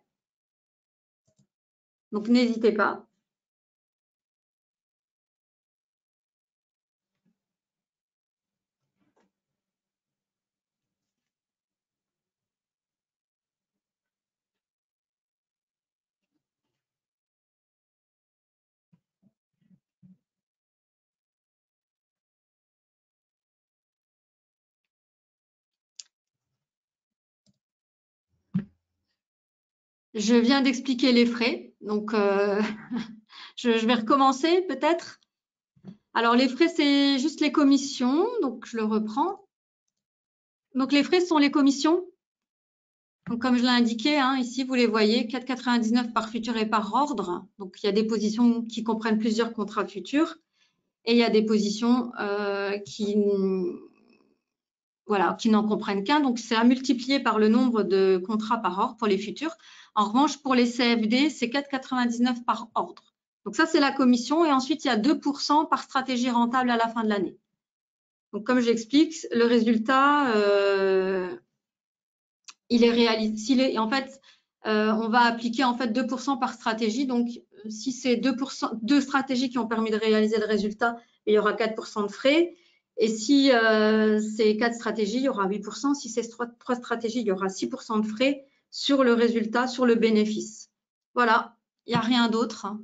Donc, n'hésitez pas. Je viens d'expliquer les frais. Donc, je vais recommencer peut-être. Alors, les frais, c'est juste les commissions. Donc, je le reprends. Donc, les frais sont les commissions. Donc, comme je l'ai indiqué, hein, ici, vous les voyez, 4,99 par futur et par ordre. Donc, il y a des positions qui comprennent plusieurs contrats futurs et il y a des positions qui n'en comprennent qu'un. Donc, c'est à multiplier par le nombre de contrats par ordre pour les futurs. En revanche, pour les CFD, c'est 4,99 par ordre. Donc, ça, c'est la commission. Et ensuite, il y a 2% par stratégie rentable à la fin de l'année. Donc, comme j'explique, le résultat, il est réalisé. En fait, on va appliquer en fait 2% par stratégie. Donc, si c'est 2 stratégies qui ont permis de réaliser le résultat, il y aura 4% de frais. Et si c'est 4 stratégies, il y aura 8%. Si c'est 3 stratégies, il y aura 6% de frais sur le résultat, sur le bénéfice. Voilà, il n'y a rien d'autre.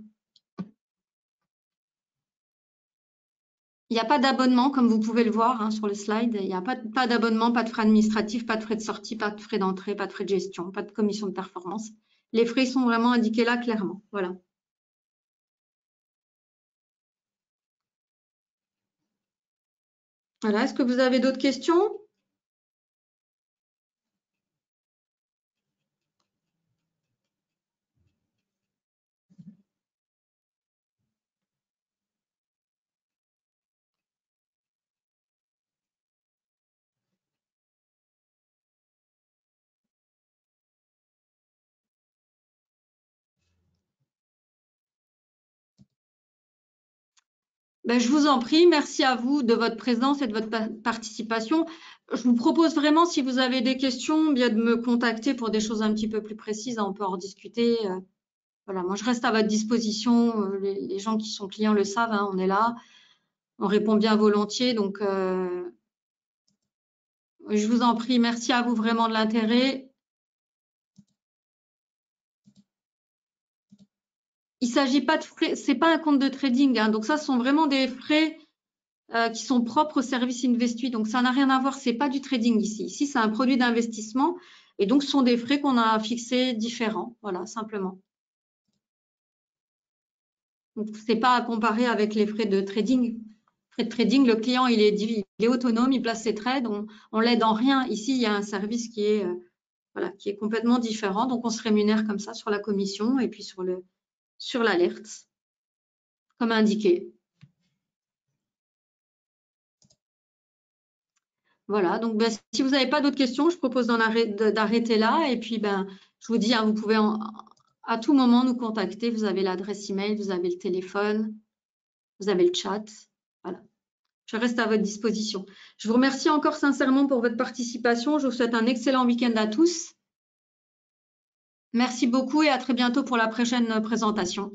Il n'y a pas d'abonnement, comme vous pouvez le voir hein, sur le slide. Il n'y a pas d'abonnement, pas de frais administratifs, pas de frais de sortie, pas de frais d'entrée, pas de frais de gestion, pas de commission de performance. Les frais sont vraiment indiqués là clairement. Voilà. Voilà. Est-ce que vous avez d'autres questions ? Je vous en prie, merci à vous de votre présence et de votre participation. Je vous propose vraiment, si vous avez des questions, bien de me contacter pour des choses un petit peu plus précises. On peut en discuter. Voilà, moi je reste à votre disposition. Les gens qui sont clients le savent, hein, on est là. On répond bien volontiers. Donc, je vous en prie, merci à vous vraiment de l'intérêt. Il ne s'agit pas de frais, ce n'est pas un compte de trading. Hein, donc, ça, ce sont vraiment des frais qui sont propres au service Investuit. Donc, ça n'a rien à voir, ce n'est pas du trading ici. Ici, c'est un produit d'investissement. Et donc, ce sont des frais qu'on a fixés différents. Voilà, simplement. Donc, ce n'est pas à comparer avec les frais de trading. Frais de trading, le client, il est autonome, il place ses trades, on l'aide en rien. Ici, il y a un service qui est, qui est complètement différent. Donc, on se rémunère comme ça sur la commission et puis sur l'alerte, comme indiqué. Voilà, donc si vous n'avez pas d'autres questions, je propose d'arrêter là. Et puis, je vous dis, hein, vous pouvez à tout moment nous contacter. Vous avez l'adresse email, vous avez le téléphone, vous avez le chat. Voilà, je reste à votre disposition. Je vous remercie encore sincèrement pour votre participation. Je vous souhaite un excellent week-end à tous. Merci beaucoup et à très bientôt pour la prochaine présentation.